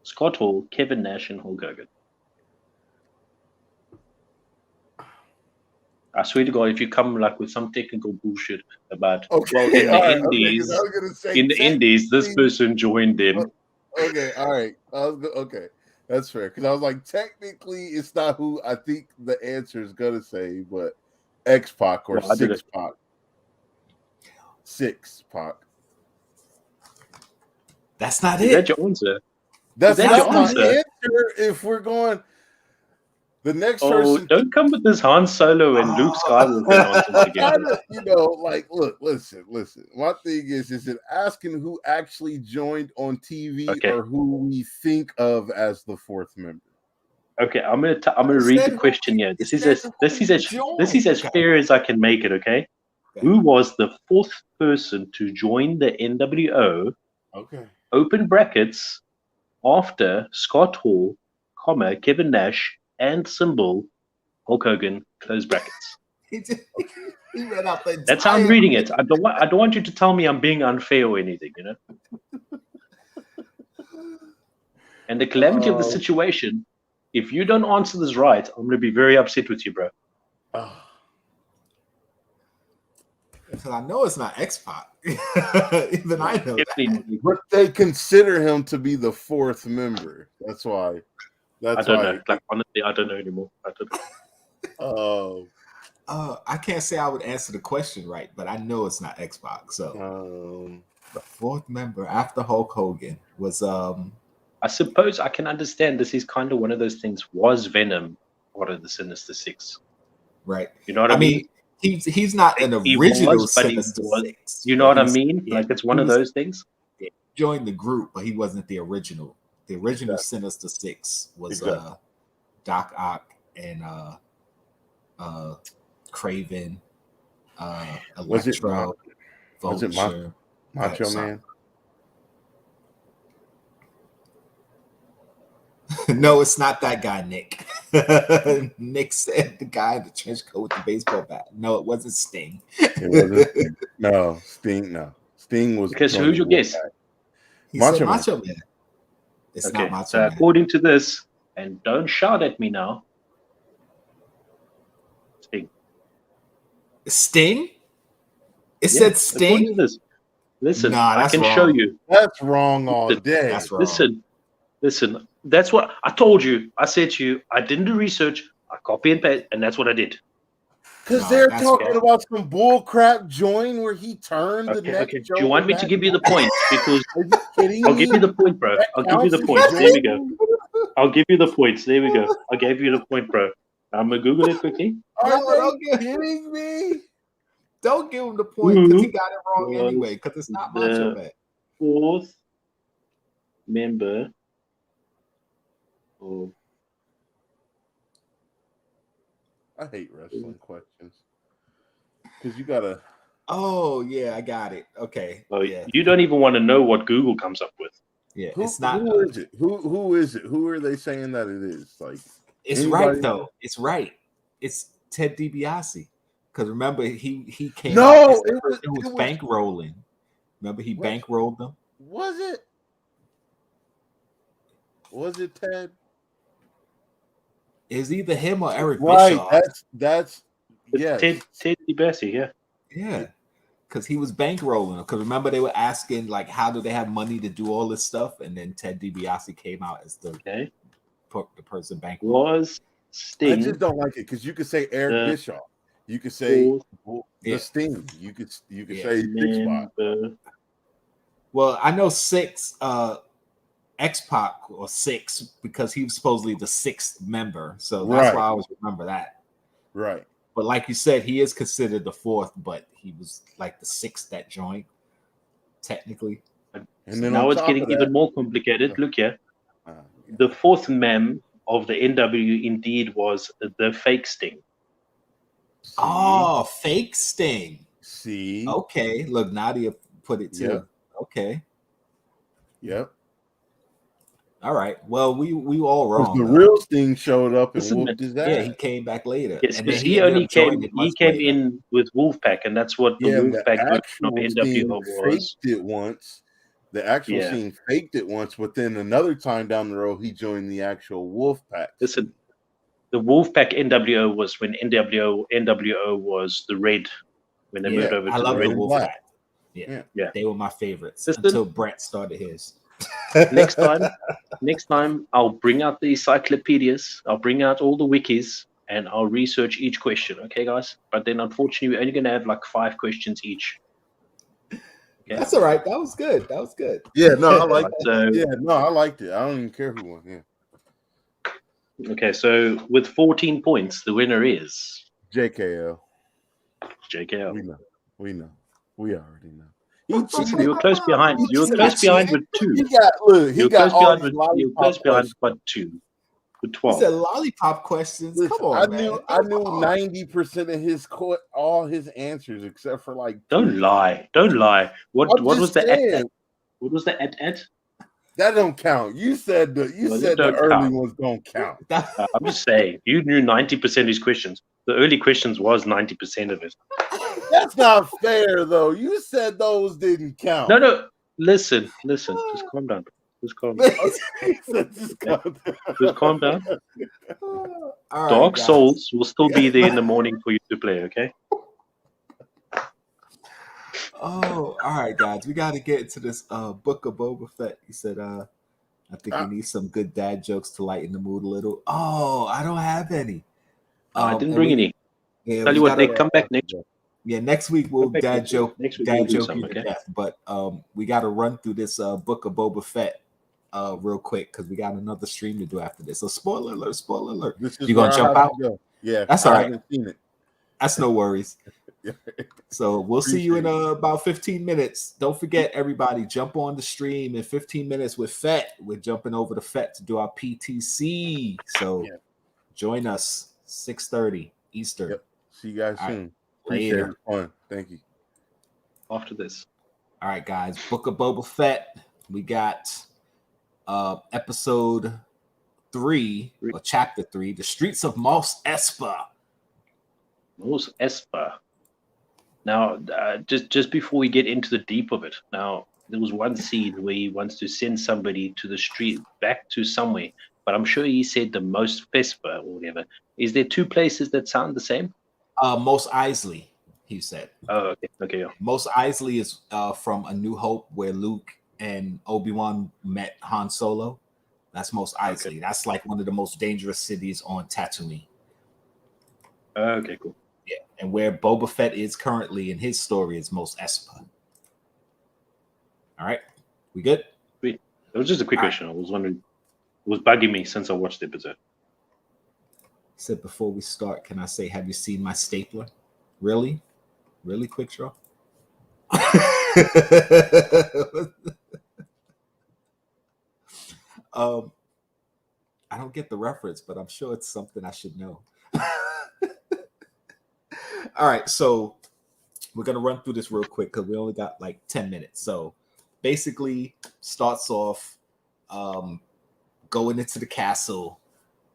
Scotl, Kevin Nash, and Hulk Hogan? I swear to God, if you come like with some technical bullshit about Okay, in the all right, Indies, okay, 'cause I was gonna say in the Indies, this person joined them. Okay, all right. Okay, that's fair. Because I was like, technically, it's not who I think the answer is gonna say, but X-Pac or Well, I did it. 6-Pac. 6-Pac. That's not Is it. that your answer? That's that not your my answer? answer. If we're going, the next Oh, person. don't come with this Han Solo and Luke Skywalker nonsense again. Like, look, listen. My thing is it asking who actually joined on TV or who we think of as the fourth member? Okay, I'm gonna read the question here. This is as fair as I can make it. Okay, who was the fourth person to join the NWO? Okay. Open brackets after Scott Hall, comma Kevin Nash and symbol Hulk Hogan, close brackets. He read out the That's how I'm reading it. I don't want you to tell me I'm being unfair or anything, you know. And the calamity of the situation, if you don't answer this right, I'm going to be very upset with you, bro. Because I know it's not X-Pac. Even I know that. But they consider him to be the fourth member. That's why. I don't know. Like, honestly, I don't know anymore. I don't know. I can't say I would answer the question right, but I know it's not X-Pac. So the fourth member after Hulk Hogan was I suppose I can understand this is kind of one of those things. Was Venom part of the Sinister Six? Right. You know what I mean? He's not an original Sinister Six. You know what I mean? Like it's one of those things. He joined the group, but he wasn't the original. The original Sinister Six was Doc Ock and Craven, Electro, was it Macho Man? No, it's not that guy, Nick. Nick said the guy in the trench coat with the baseball bat. No, it wasn't Sting. It wasn't. No, Sting. No, Sting was. Because who's your guess? He said Macho Man. It's not Macho Man. According to this, and don't shout at me now. Sting. Sting? It said Sting? Listen, nah, I can wrong. show you. That's wrong all day. That's wrong. Listen. That's what I told you. I said to you, I didn't do research. I copy and paste, and that's what I did. Because they're talking about some bull crap join where he turned the next. Do you want me to give you the point? Because I'll give you the point, bro. I'll give you the points. There we go. I'll give you the points. There we go. I gave you the point, bro. I'm gonna Google it quickly. Are you kidding me? Don't give him the point because he got it wrong anyway. Because it's not Macho Man. Fourth member. Oh. I hate wrestling questions because you gotta. Oh yeah, I got it. Okay. Oh, yeah. You don't even want to know what Google comes up with. Yeah, it's not. Who is it? Who is it? Who are they saying that it is? Like, it's right though. It's right. It's Ted DiBiase. Because remember, he came. No, it was bankrolling. Remember, he bankrolled them. Was it? Was it Ted? It's either him or Eric Right. Bischoff. That's Ted DiBiase, yeah. Yeah. Because he was bankrolling them. Because remember, they were asking, like, how do they have money to do all this stuff? And then Ted DiBiase came out as the person bankrolling. Was Sting. I just don't like it because you could say Eric Bischoff. You could say the Sting. You could say X-Pac. Well, I know X-Pac or Six because he was supposedly the sixth member. So that's why I always remember that. Right. But like you said, he is considered the fourth, but he was like the sixth that joined, technically. And So then now on it's top getting of that, even more complicated. Look here. yeah. The fourth mem of the NW indeed was the fake Sting. See? Oh, fake Sting. See? Okay, look, Nadia put it too. Yep. Okay, Yep. all right. Well, we all wrong. The though. real Sting showed up and Listen, whooped his ass. Yeah, he came back later. Yes, and then because he ended only up joining came. much He came later. in with Wolfpack, and that's what the Yeah, the Wolfpack version of actual Sting NWO was. faked it once. The actual Yeah. Sting faked it once, but then another time down the road, he joined the actual Wolfpack. Listen, the Wolfpack NWO was when NWO was the red when they moved over I to love the the red. and Wolfpack. black. Yeah. Yeah. They were my favorites Listen. until Brett started his. Next time I'll bring out the encyclopedias, I'll bring out all the wikis, and I'll research each question. Okay, guys. But then unfortunately, we're only going to have like 5 questions each. Okay? That's all right. That was good. That was good. Yeah, no, I like So, it. Yeah, no, I liked it. I don't even care who won. Yeah. okay, so with 14 points, the winner is JKL. Jkl. We know. We already know. Listen, you were close behind. You were close behind with 2. He got all these you were lollipop close behind questions. but 2 with He 12. said lollipop questions. Listen, Come on, I man. knew 90% of his all his answers except for like 2. Don't lie. Don't lie. What I'm was just the saying. at? What was the at? That don't count. You said the don't early count. ones don't count. I'm just saying, you knew 90% of his questions. The early questions was 90% of it. That's not fair though. You said those didn't count. No. Listen. Just calm down. Just calm down. Just calm down. All right, Dark guys. Souls will still be there in the morning for you to play, okay? Oh, all right, guys. We got to get into this book of Boba Fett. He said, I think we need some good dad jokes to lighten the mood a little. Oh, I don't have any. I didn't bring any. Yeah, Tell you what, they come back next week. Yeah, next week we'll dad joke Next week we'll do you some, to okay? death. But we got to run through this book of Boba Fett real quick because we got another stream to do after this. So spoiler alert. You gonna jump out? Yeah, that's all right. I haven't seen it. That's no worries. So we'll see you in about 15 minutes. Don't forget, everybody, jump on the stream in 15 minutes with Fett. We're jumping over to Fett to do our PTC. So join us 6:30 Eastern. Yep. See you guys soon. Later. Appreciate it. Fun. Thank you. After this. All right, guys. Book of Boba Fett. We got episode 3 or chapter 3, The Streets of Mos Espa. Mos Espa. Now, just before we get into the deep of it, now there was one scene where he wants to send somebody to the street, back to somewhere, but I'm sure he said the Mos Espa or whatever. Is there 2 places that sound the same? Mos Eisley, he said. Oh, okay. Yeah. Mos Eisley is from A New Hope, where Luke and Obi-Wan met Han Solo. That's Mos Eisley. Okay. That's like one of the most dangerous cities on Tatooine. Okay, cool. Yeah, and where Boba Fett is currently in his story is Mos Espa. All right, we good? Sweet. It was just a quick question. I was wondering, it was bugging me since I watched the episode. Said before we start, can I say, have you seen my stapler? Really? Quick draw? I don't get the reference, but I'm sure it's something I should know. All right, so we're gonna run through this real quick because we only got like 10 minutes. So basically starts off going into the castle.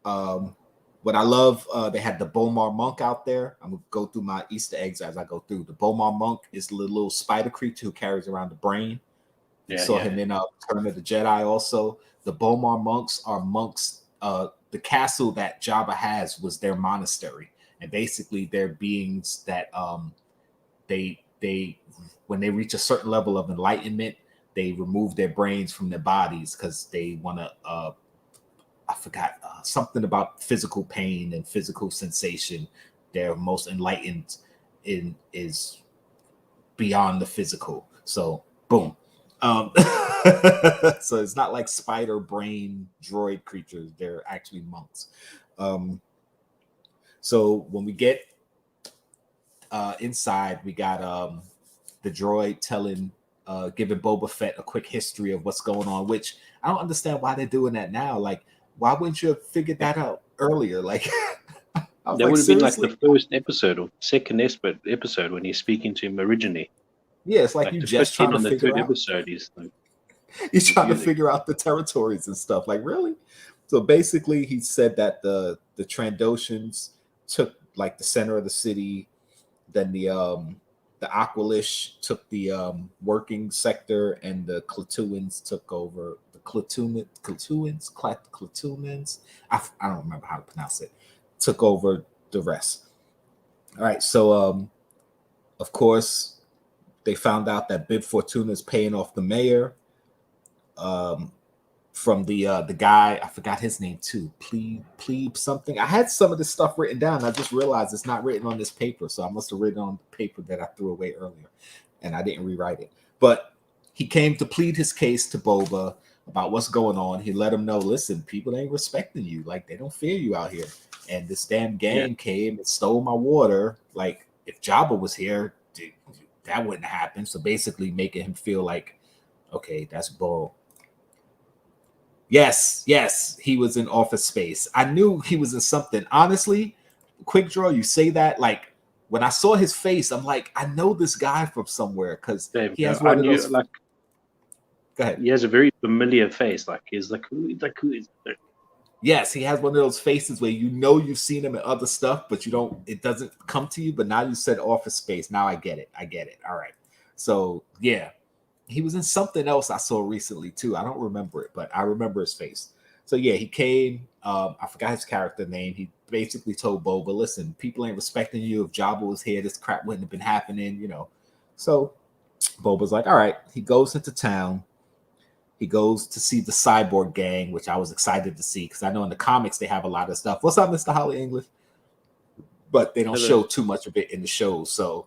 What I love, they had the Bomar monk out there. I'm gonna go through my Easter eggs as I go through. The Bomar monk is the little spider creature who carries around the brain. You saw him in Return of the Jedi. Also, the Bomar monks are monks. The castle that Jabba has was their monastery, and basically they're beings that they when they reach a certain level of enlightenment, they remove their brains from their bodies because they want to. I forgot something about physical pain and physical sensation. Their most enlightened is beyond the physical. So boom. So it's not like spider brain droid creatures. They're actually monks. So when we get inside we got the droid giving Boba Fett a quick history of what's going on, which I don't understand why they're doing that now. Like, why wouldn't you have figured that out earlier? Like, that would have been like the first episode or second episode when he's speaking to him originally. Yeah, it's like you just trying to figure out. Episode, he's trying to figure out the territories and stuff. Like, really? So basically, he said that the Trandoshans took like the center of the city, then the Aqualish took the working sector, and the Klatuans took over the Klatuans. I don't remember how to pronounce it. Took over the rest. All right, so of course they found out that Bib Fortuna is paying off the mayor from the guy, I forgot his name too, plebe something. I had some of this stuff written down. I just realized it's not written on this paper, so I must have written on the paper that I threw away earlier, and I didn't rewrite it. But he came to plead his case to Boba about what's going on. He let him know, listen, people ain't respecting you. Like, they don't fear you out here. And this damn gang came and stole my water. Like, if Jabba was here, dude, that wouldn't happen. So basically making him feel like, okay, that's bull. Yes, he was in Office Space. I knew he was in something. Honestly, quick draw, you say that, like, when I saw his face, I'm like, I know this guy from somewhere, because he has one of those. Like, go ahead. He has a very familiar face. Like, he's like, who is that? Yes, he has one of those faces where you know you've seen him in other stuff, but you don't. It doesn't come to you. But now you said Office Space. Now I get it. All right. So yeah, he was in something else I saw recently too. I don't remember it, but I remember his face. So yeah, he came. I forgot his character name. He basically told Boba, "Listen, people ain't respecting you. If Jabba was here, this crap wouldn't have been happening." You know. So Boba's like, "All right." He goes into town. He goes to see the cyborg gang, which I was excited to see because I know in the comics they have a lot of stuff. What's up, Mr. Holly English? But they don't show too much of it in the shows. So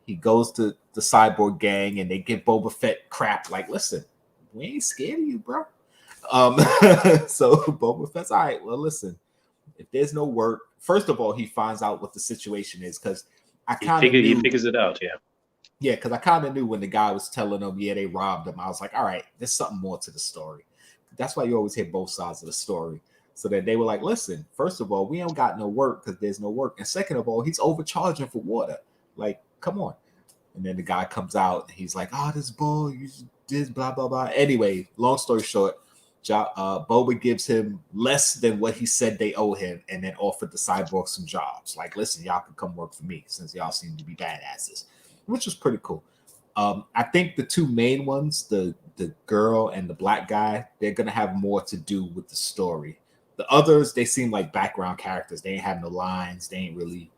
he goes to the cyborg gang and they give Boba Fett crap. Like, listen, we ain't scared of you, bro. So Boba Fett's all right. Well, listen, if there's no work, first of all, he finds out what the situation is because I kind of he figures it out. Yeah. Yeah, because I kind of knew when the guy was telling them, yeah, they robbed him. I was like, all right, there's something more to the story. That's why you always hear both sides of the story. So that they were like, listen, first of all, we don't got no work because there's no work. And second of all, he's overcharging for water. Like, come on. And then the guy comes out and he's like, oh, this bull, you did blah, blah, blah. Anyway, long story short, Boba gives him less than what he said they owe him and then offered the cyborg some jobs. Like, listen, y'all can come work for me since y'all seem to be badasses. Which was pretty cool. I think the two main ones, the girl and the black guy, they're gonna have more to do with the story. The others, they seem like background characters. They ain't have no lines. They ain't really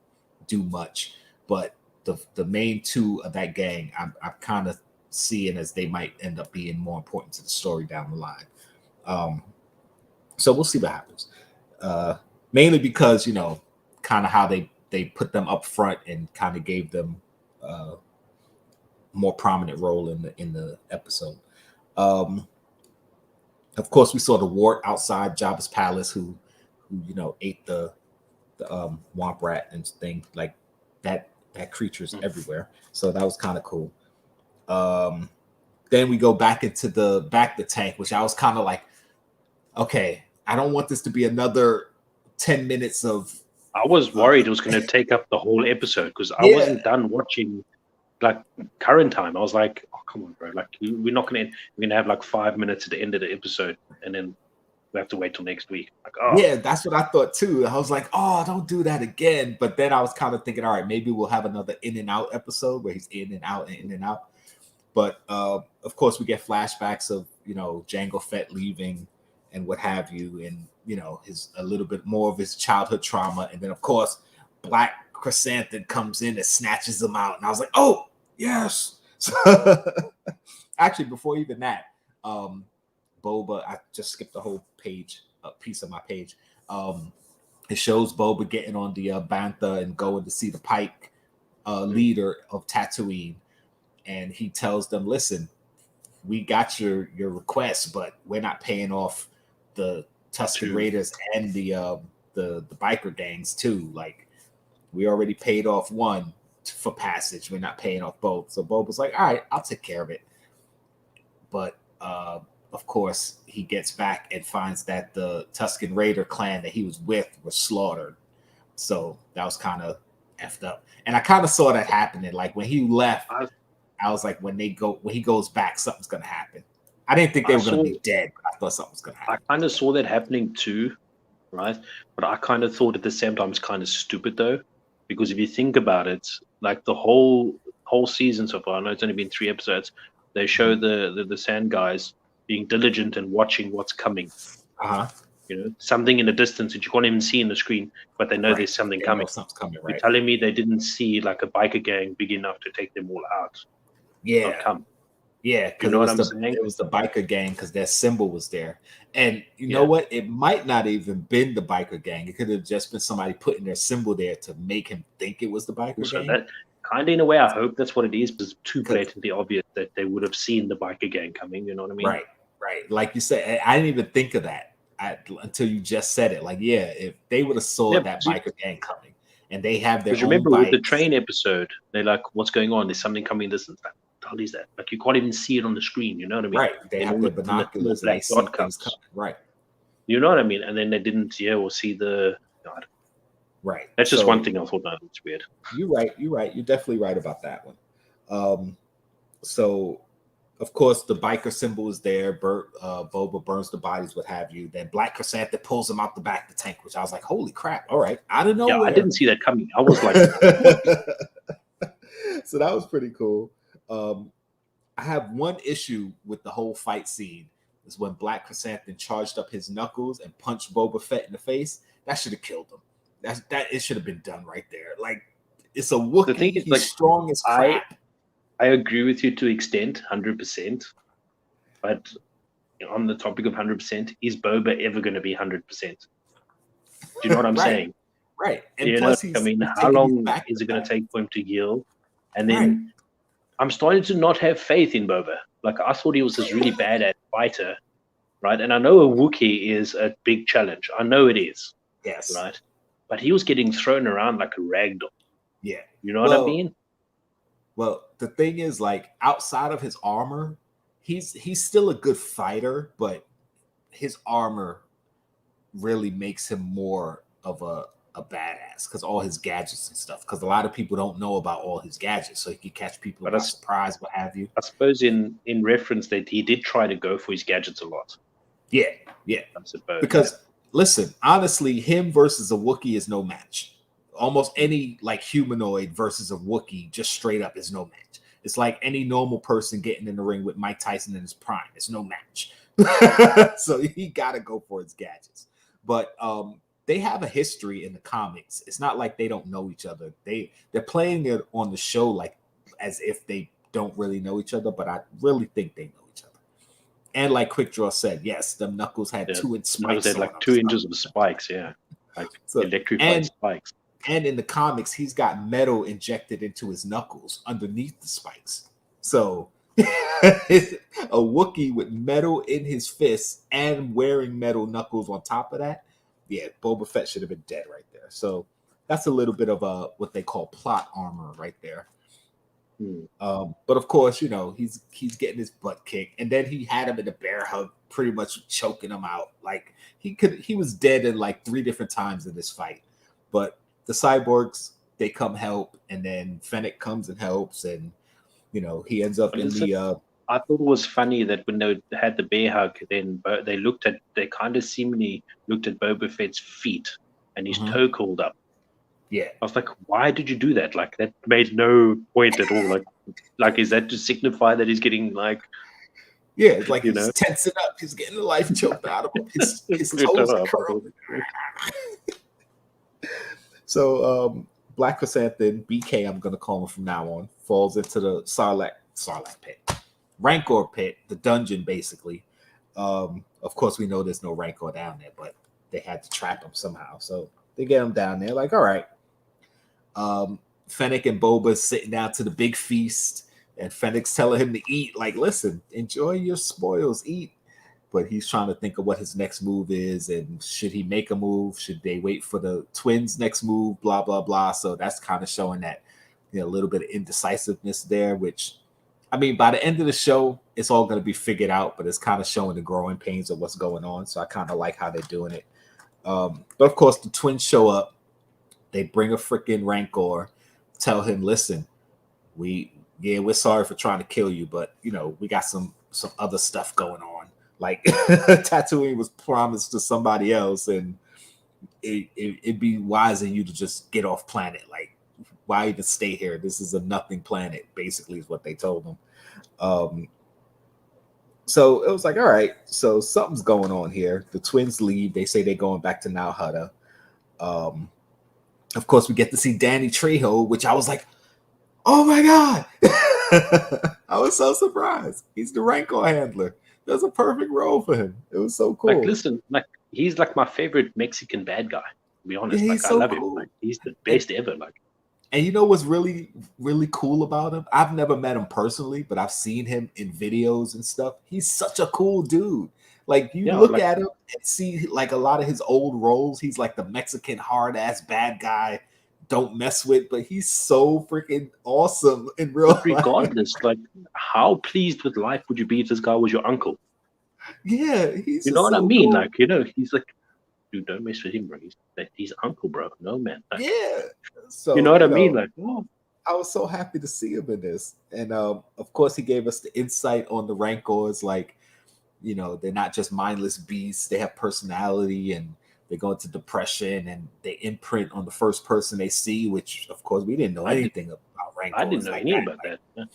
do much. But the main two of that gang, I'm kind of seeing as they might end up being more important to the story down the line. So we'll see what happens. Mainly because, you know, kind of how they put them up front and kind of gave them more prominent role in the episode. Of course, we saw the wart outside Jabba's palace, who you know ate the womp rat and thing like that. That creature's everywhere, so that was kind of cool. Then we go back into the tank, which I was kind of like, okay, I don't want this to be another 10 minutes of. I was worried it was going to take up the whole episode because I wasn't done watching like current time. I was like, oh, come on, bro. Like, we're going to have like 5 minutes at the end of the episode and then we have to wait till next week. Like, oh. Yeah, that's what I thought too. I was like, oh, don't do that again. But then I was kind of thinking, all right, maybe we'll have another in and out episode where he's in and out and in and out. But of course, we get flashbacks of, you know, Jango Fett leaving and what have you. And, you know, a little bit more of his childhood trauma. And then, of course, Black Chrysanthemum comes in and snatches him out. And I was like, oh, yes. Actually, before even that, Boba, I just skipped the whole page, a piece of my page. It shows Boba getting on the Panther and going to see the Pike leader of Tatooine. And he tells them, listen, we got your request, but we're not paying off the Tusken Raiders and the biker gangs too. Like, we already paid off one. for passage. We're not paying off Boba. So Boba's like, all right, I'll take care of it. But of course, he gets back and finds that the Tusken Raider clan that he was with was slaughtered. So that was kind of effed up. And I kind of saw that happening. Like when he left, I was like, when he goes back, something's gonna happen. I didn't think they were gonna be dead, but I thought something was gonna happen. I kind of saw that happening too, right? But I kind of thought at the same time it's kind of stupid though, because if you think about it, like the whole season so far, I know it's only been 3 episodes. They show the sand guys being diligent and watching what's coming. You know, something in the distance that you can't even see in the screen, but they know there's something coming. Something's coming, right? You're telling me they didn't see like a biker gang big enough to take them all out? Yeah, come. Yeah, because you know what I'm saying? It was the biker gang because their symbol was there. And you know what? It might not even been the biker gang. It could have just been somebody putting their symbol there to make him think it was the biker gang. That kind of in a way, I hope that's what it is, but it's too blatantly obvious that they would have seen the biker gang coming. You know what I mean? Right. Like you said, I didn't even think of that until you just said it. Like, if they would have saw that biker gang coming and they have their own remember bikes. With the train episode, they're like, what's going on? There's something coming this and that. What is that? Like you can't even see it on the screen. You know what I mean? Right. They have their binoculars and they see things coming. Right. You know what I mean? And then they didn't or see the right. That's just one thing I thought it's weird. You're right. You're definitely right about that one. So of course the biker symbol is there. Boba burns the bodies, what have you. Then Black Chrysanthemum pulls him out the back of the tank, which I was like, holy crap. All right. I don't know. Yeah, I didn't see that coming. I was like so that was pretty cool. I have one issue with the whole fight scene is when Black Chrysanthemum charged up his knuckles and punched Boba Fett in the face. That should have killed him. It should have been done right there. Like it's a Wookiee. The thing is, he's strong as crap. I agree with you to extent, 100%. But on the topic of 100%, is Boba ever going to be 100%? Do you know what I'm saying? Right. And plus, how long is it going to take for him to heal? And then I'm starting to not have faith in Boba. Like I thought he was this really badass fighter, right? And I know a Wookiee is a big challenge. I know it is. Yes. Right. But he was getting thrown around like a rag doll. Yeah. You know what I mean? Well, the thing is, like, outside of his armor, he's still a good fighter, but his armor really makes him more of a badass because all his gadgets and stuff. Because a lot of people don't know about all his gadgets, so he can catch people by surprise, what have you. I suppose in reference that he did try to go for his gadgets a lot. Yeah. I suppose because listen, honestly, him versus a Wookiee is no match. Almost any like humanoid versus a Wookiee, just straight up, is no match. It's like any normal person getting in the ring with Mike Tyson in his prime. It's no match. So he got to go for his gadgets. But they have a history in the comics. It's not like they don't know each other. They're playing it on the show like as if they don't really know each other, but I really think they know each other. And like Quick Draw said, yes, them knuckles had 2-inch spikes. They had like 2 inches of spikes, like electrified spikes. And in the comics, he's got metal injected into his knuckles underneath the spikes. So a Wookiee with metal in his fists and wearing metal knuckles on top of that, Boba Fett should have been dead right there. So that's a little bit of what they call plot armor right there. But of course, he's getting his butt kicked, and then he had him in a bear hug, pretty much choking him out. Like he was dead in like 3 different times in this fight. But the cyborgs, they come help, and then Fennec comes and helps, and he ends up in the. I thought it was funny that when they had the bear hug, then they kind of seemingly looked at Boba Fett's feet, and his toe curled up. Yeah, I was like, why did you do that? Like that made no point at all. Like is that to signify that he's getting like? Yeah, it's like he's tensing up. He's getting the life choked out of him. His toes are curling. So Black Chrysanthemum, BK, I'm going to call him from now on, falls into the Sarlacc pit. Rancor pit, the dungeon, basically. Of course, we know there's no Rancor down there, but they had to trap him somehow. So they get him down there, like, all right. Fennec and Boba sitting down to the big feast, and Fennec's telling him to eat. Like, listen, enjoy your spoils, eat. But he's trying to think of what his next move is, and should he make a move? Should they wait for the twins' next move? Blah, blah, blah. So that's kind of showing that a little bit of indecisiveness there, which, I mean, by the end of the show, it's all going to be figured out, but it's kind of showing the growing pains of what's going on. So I kind of like how they're doing it. But of course, the twins show up. They bring a freaking Rancor, tell him, listen, we're sorry for trying to kill you, but we got some other stuff going on. Like Tatooine was promised to somebody else, and it'd be wise in you to just get off planet. Like, why even stay here? This is a nothing planet, basically, is what they told him. So it was like, all right, so something's going on here. The twins leave. They say they're going back to Nal Hutta. Of course, we get to see Danny Trejo, which I was like, oh my God. I was so surprised. He's the Rancor handler. That's a perfect role for him. It was so cool. Like, listen, like, he's like my favorite Mexican bad guy, to be honest. Yeah, like, so I love cool. him. Like, he's the best ever. Like, and you know what's really, really cool about him? I've never met him personally, but I've seen him in videos and stuff. He's such a cool dude. Like, you look at him and see like a lot of his old roles. He's like the Mexican hard ass bad guy, don't mess with, but he's so freaking awesome in real life. Regardless, like, how pleased with life would you be if this guy was your uncle? Yeah, he's, you know what I mean? Cool. Like, he's like, dude, don't mess with him, bro. He's uncle, bro. No, man. Like, yeah. So you know what I mean? Like, oh. I was so happy to see him in this, and of course, he gave us the insight on the Rancors. Like, they're not just mindless beasts; they have personality, and they go into depression, and they imprint on the first person they see. Which, of course, we didn't know anything about Rancors. I didn't know anything about that. Yeah.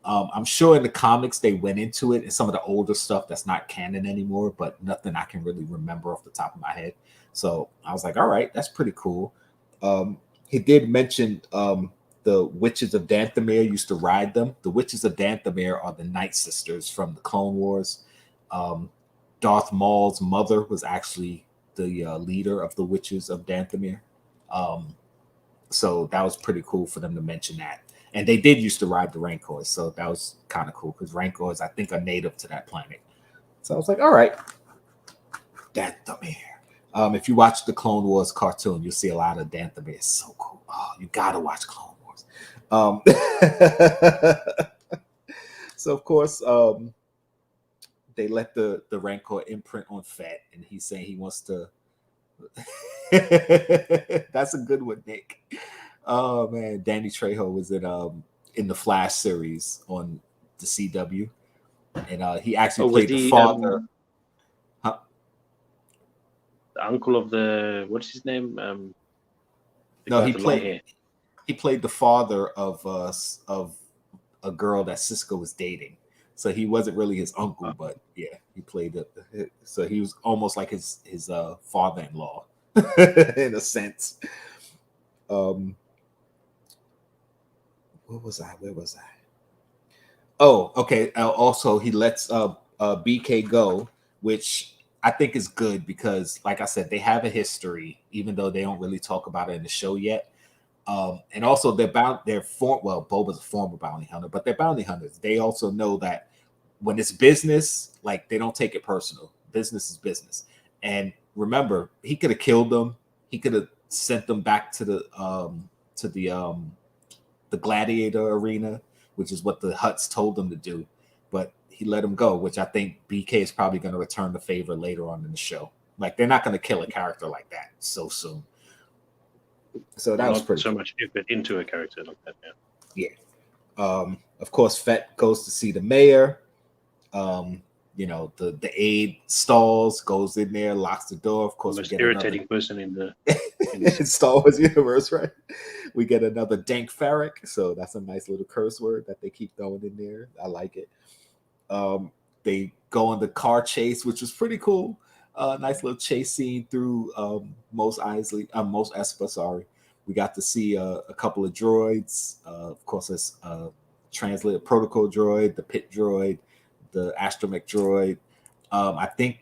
I'm sure in the comics they went into it and some of the older stuff that's not canon anymore, but nothing I can really remember off the top of my head. So I was like, all right, that's pretty cool. He did mention the Witches of Dathomir used to ride them. The Witches of Dathomir are the Night Sisters from the Clone Wars. Darth Maul's mother was actually the leader of the Witches of Dathomir. So that was pretty cool for them to mention that. And they did used to ride the Rancors, so that was kind of cool because Rancors, I think, are native to that planet. So I was like, all right, Dathomir. If you watch the Clone Wars cartoon, you'll see a lot of Dathomir. It's so cool. Oh, you gotta watch Clone Wars. So of course, they let the Rancor imprint on Fett, and he's saying he wants to. That's a good one, Nick. Oh man, Danny Trejo was in the Flash series on the CW, and he actually played the father. The uncle of the what's his name? No, he played the father of a girl that Cisco was dating. So he wasn't really his uncle, but yeah, he played it. So he was almost like his father-in-law in a sense. Where was I? Oh, okay. Also, he lets BK go, which I think is good because, like I said, they have a history, even though they don't really talk about it in the show yet. And also, Boba's a former bounty hunter, but they're bounty hunters. They also know that when it's business, like, they don't take it personal. Business is business. And remember, he could have killed them. He could have sent them back to the gladiator arena, which is what the Hutts told them to do, but he let him go, which I think BK is probably going to return the favor later on in the show. Like, they're not going to kill a character like that so soon. So that was pretty so much effort into a character like that. Yeah. Of course, Fett goes to see the mayor. The aide stalls, goes in there, locks the door. Of course, the most irritating person in the Star Wars universe, right? We get another Dank Farrik, so that's a nice little curse word that they keep throwing in there. I like it. They go on the car chase, which was pretty cool. Nice little chase scene through Mos Espa. Sorry, we got to see a couple of droids. Of course, it's translated protocol droid, the pit droid, the astromech droid. I think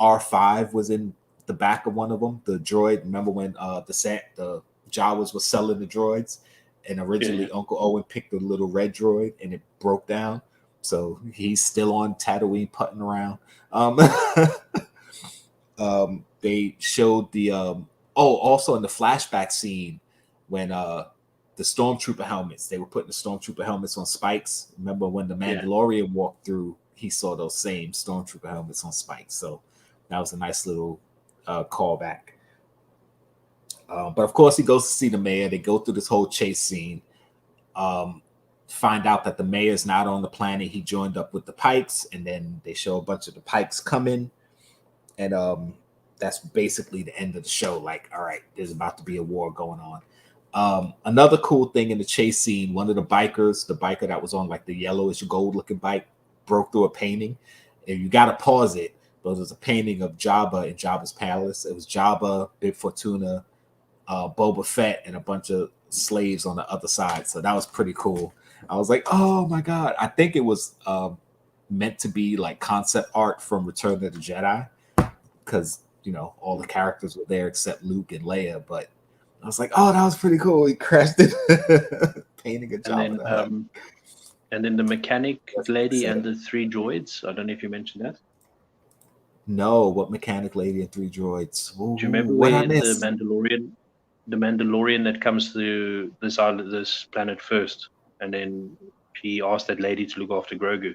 R5 was in the back of one of them. The droid. Remember when the Jawas was selling the droids, and originally Uncle Owen picked the little red droid, and it broke down. So he's still on Tatooine putting around. They showed the also in the flashback scene when the Stormtrooper helmets. They were putting the Stormtrooper helmets on spikes. Remember when the Mandalorian walked through, he saw those same Stormtrooper helmets on spikes. So that was a nice little callback. But of course, he goes to see the mayor. They go through this whole chase scene. Find out that the mayor's not on the planet. He joined up with the Pikes, and then they show a bunch of the Pikes coming. And that's basically the end of the show. Like, all right, there's about to be a war going on. Another cool thing in the chase scene, one of the bikers, the biker that was on like the yellowish gold looking bike, broke through a painting. And you got to pause it. But there's a painting of Jabba in Jabba's palace. It was Jabba, Bib Fortuna, Boba Fett, and a bunch of slaves on the other side. So that was pretty cool. I was like, oh my God. I think it was meant to be like concept art from Return of the Jedi, because, you know, all the characters were there except Luke and Leia. But I was like, oh, that was pretty cool. He crashed it. Painting a Jabba. And then the mechanic lady and the 3 droids. I don't know if you mentioned that. No, what mechanic lady and 3 droids? Ooh, do you remember when the Mandalorian that comes to this island, this planet first, and then he asked that lady to look after Grogu?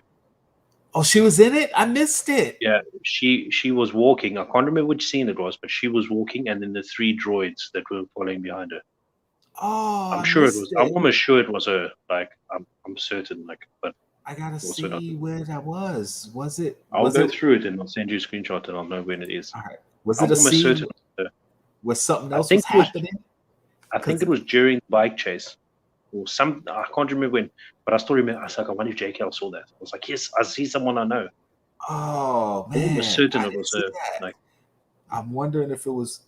Oh, she was in it? I missed it. Yeah, she was walking. I can't remember which scene it was, but she was walking, and then the 3 droids that were following behind her. Oh, I'm sure it was. I'm almost sure it was her. Like, I'm certain. Like, but I gotta see where that was. Was it? I'll go through it and I'll send you a screenshot and I'll know when it is. All right. Was it a scene where something else was happening? I think it was during the bike chase, or some. I can't remember when, but I still remember. I was like, I wonder if Jkl saw that. I was like, yes, I see someone I know. Oh man, I'm almost certain it was her. Like, I'm wondering if it was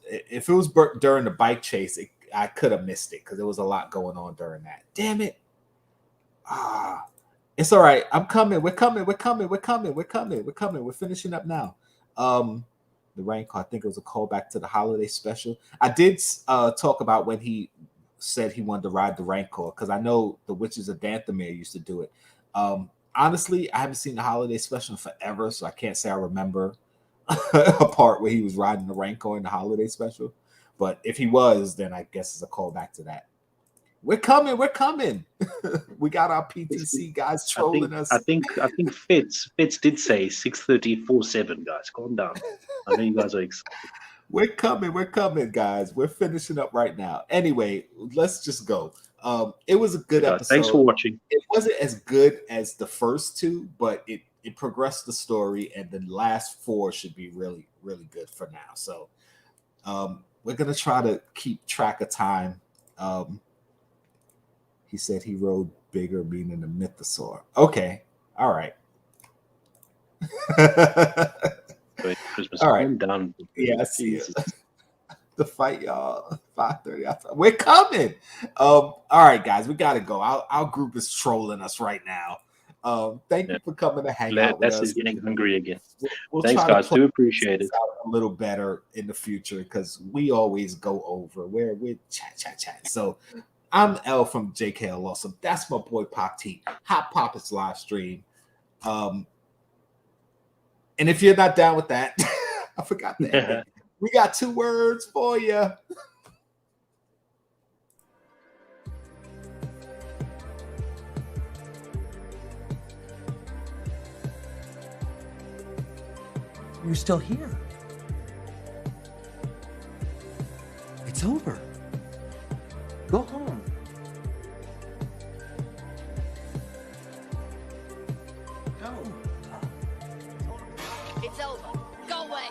during the bike chase. I could have missed it because there was a lot going on during that. Damn it! It's all right. I'm coming. We're coming. We're finishing up now. The Rancor, I think it was a callback to the holiday special. I did talk about when he said he wanted to ride the Rancor, because I know the Witches of Dathomir used to do it. Honestly, I haven't seen the holiday special in forever, so I can't say I remember a part where he was riding the Rancor in the holiday special. But if he was, then I guess it's a callback to that. We're coming. We got our PTC guys trolling us. I think Fitz did say 6:30-4/7, guys. Calm down. I know you guys are excited. We're coming, guys. We're finishing up right now. Anyway, let's just go. It was a good episode. Thanks for watching. It wasn't as good as the first 2, but it progressed the story, and the last 4 should be really, really good for now. So we're gonna try to keep track of time. He said he rode bigger, meaning the mythosaur. Okay. All right. Christmas. All right. Done. Yeah, I see it. The fight, y'all. 5:30. We're coming. All right, guys. We got to go. Our group is trolling us right now. Thank you for coming to hang out with us. That's getting hungry again. We'll Thanks, guys. Do appreciate it. A little better in the future, because we always go over where we're chat. So I'm L from Jkl Awesome. That's my boy Poptic. Hot Popics live stream. And if you're not down with that, I forgot that. We got 2 words for you. You're still here. It's over. Go home. It's over. Go away.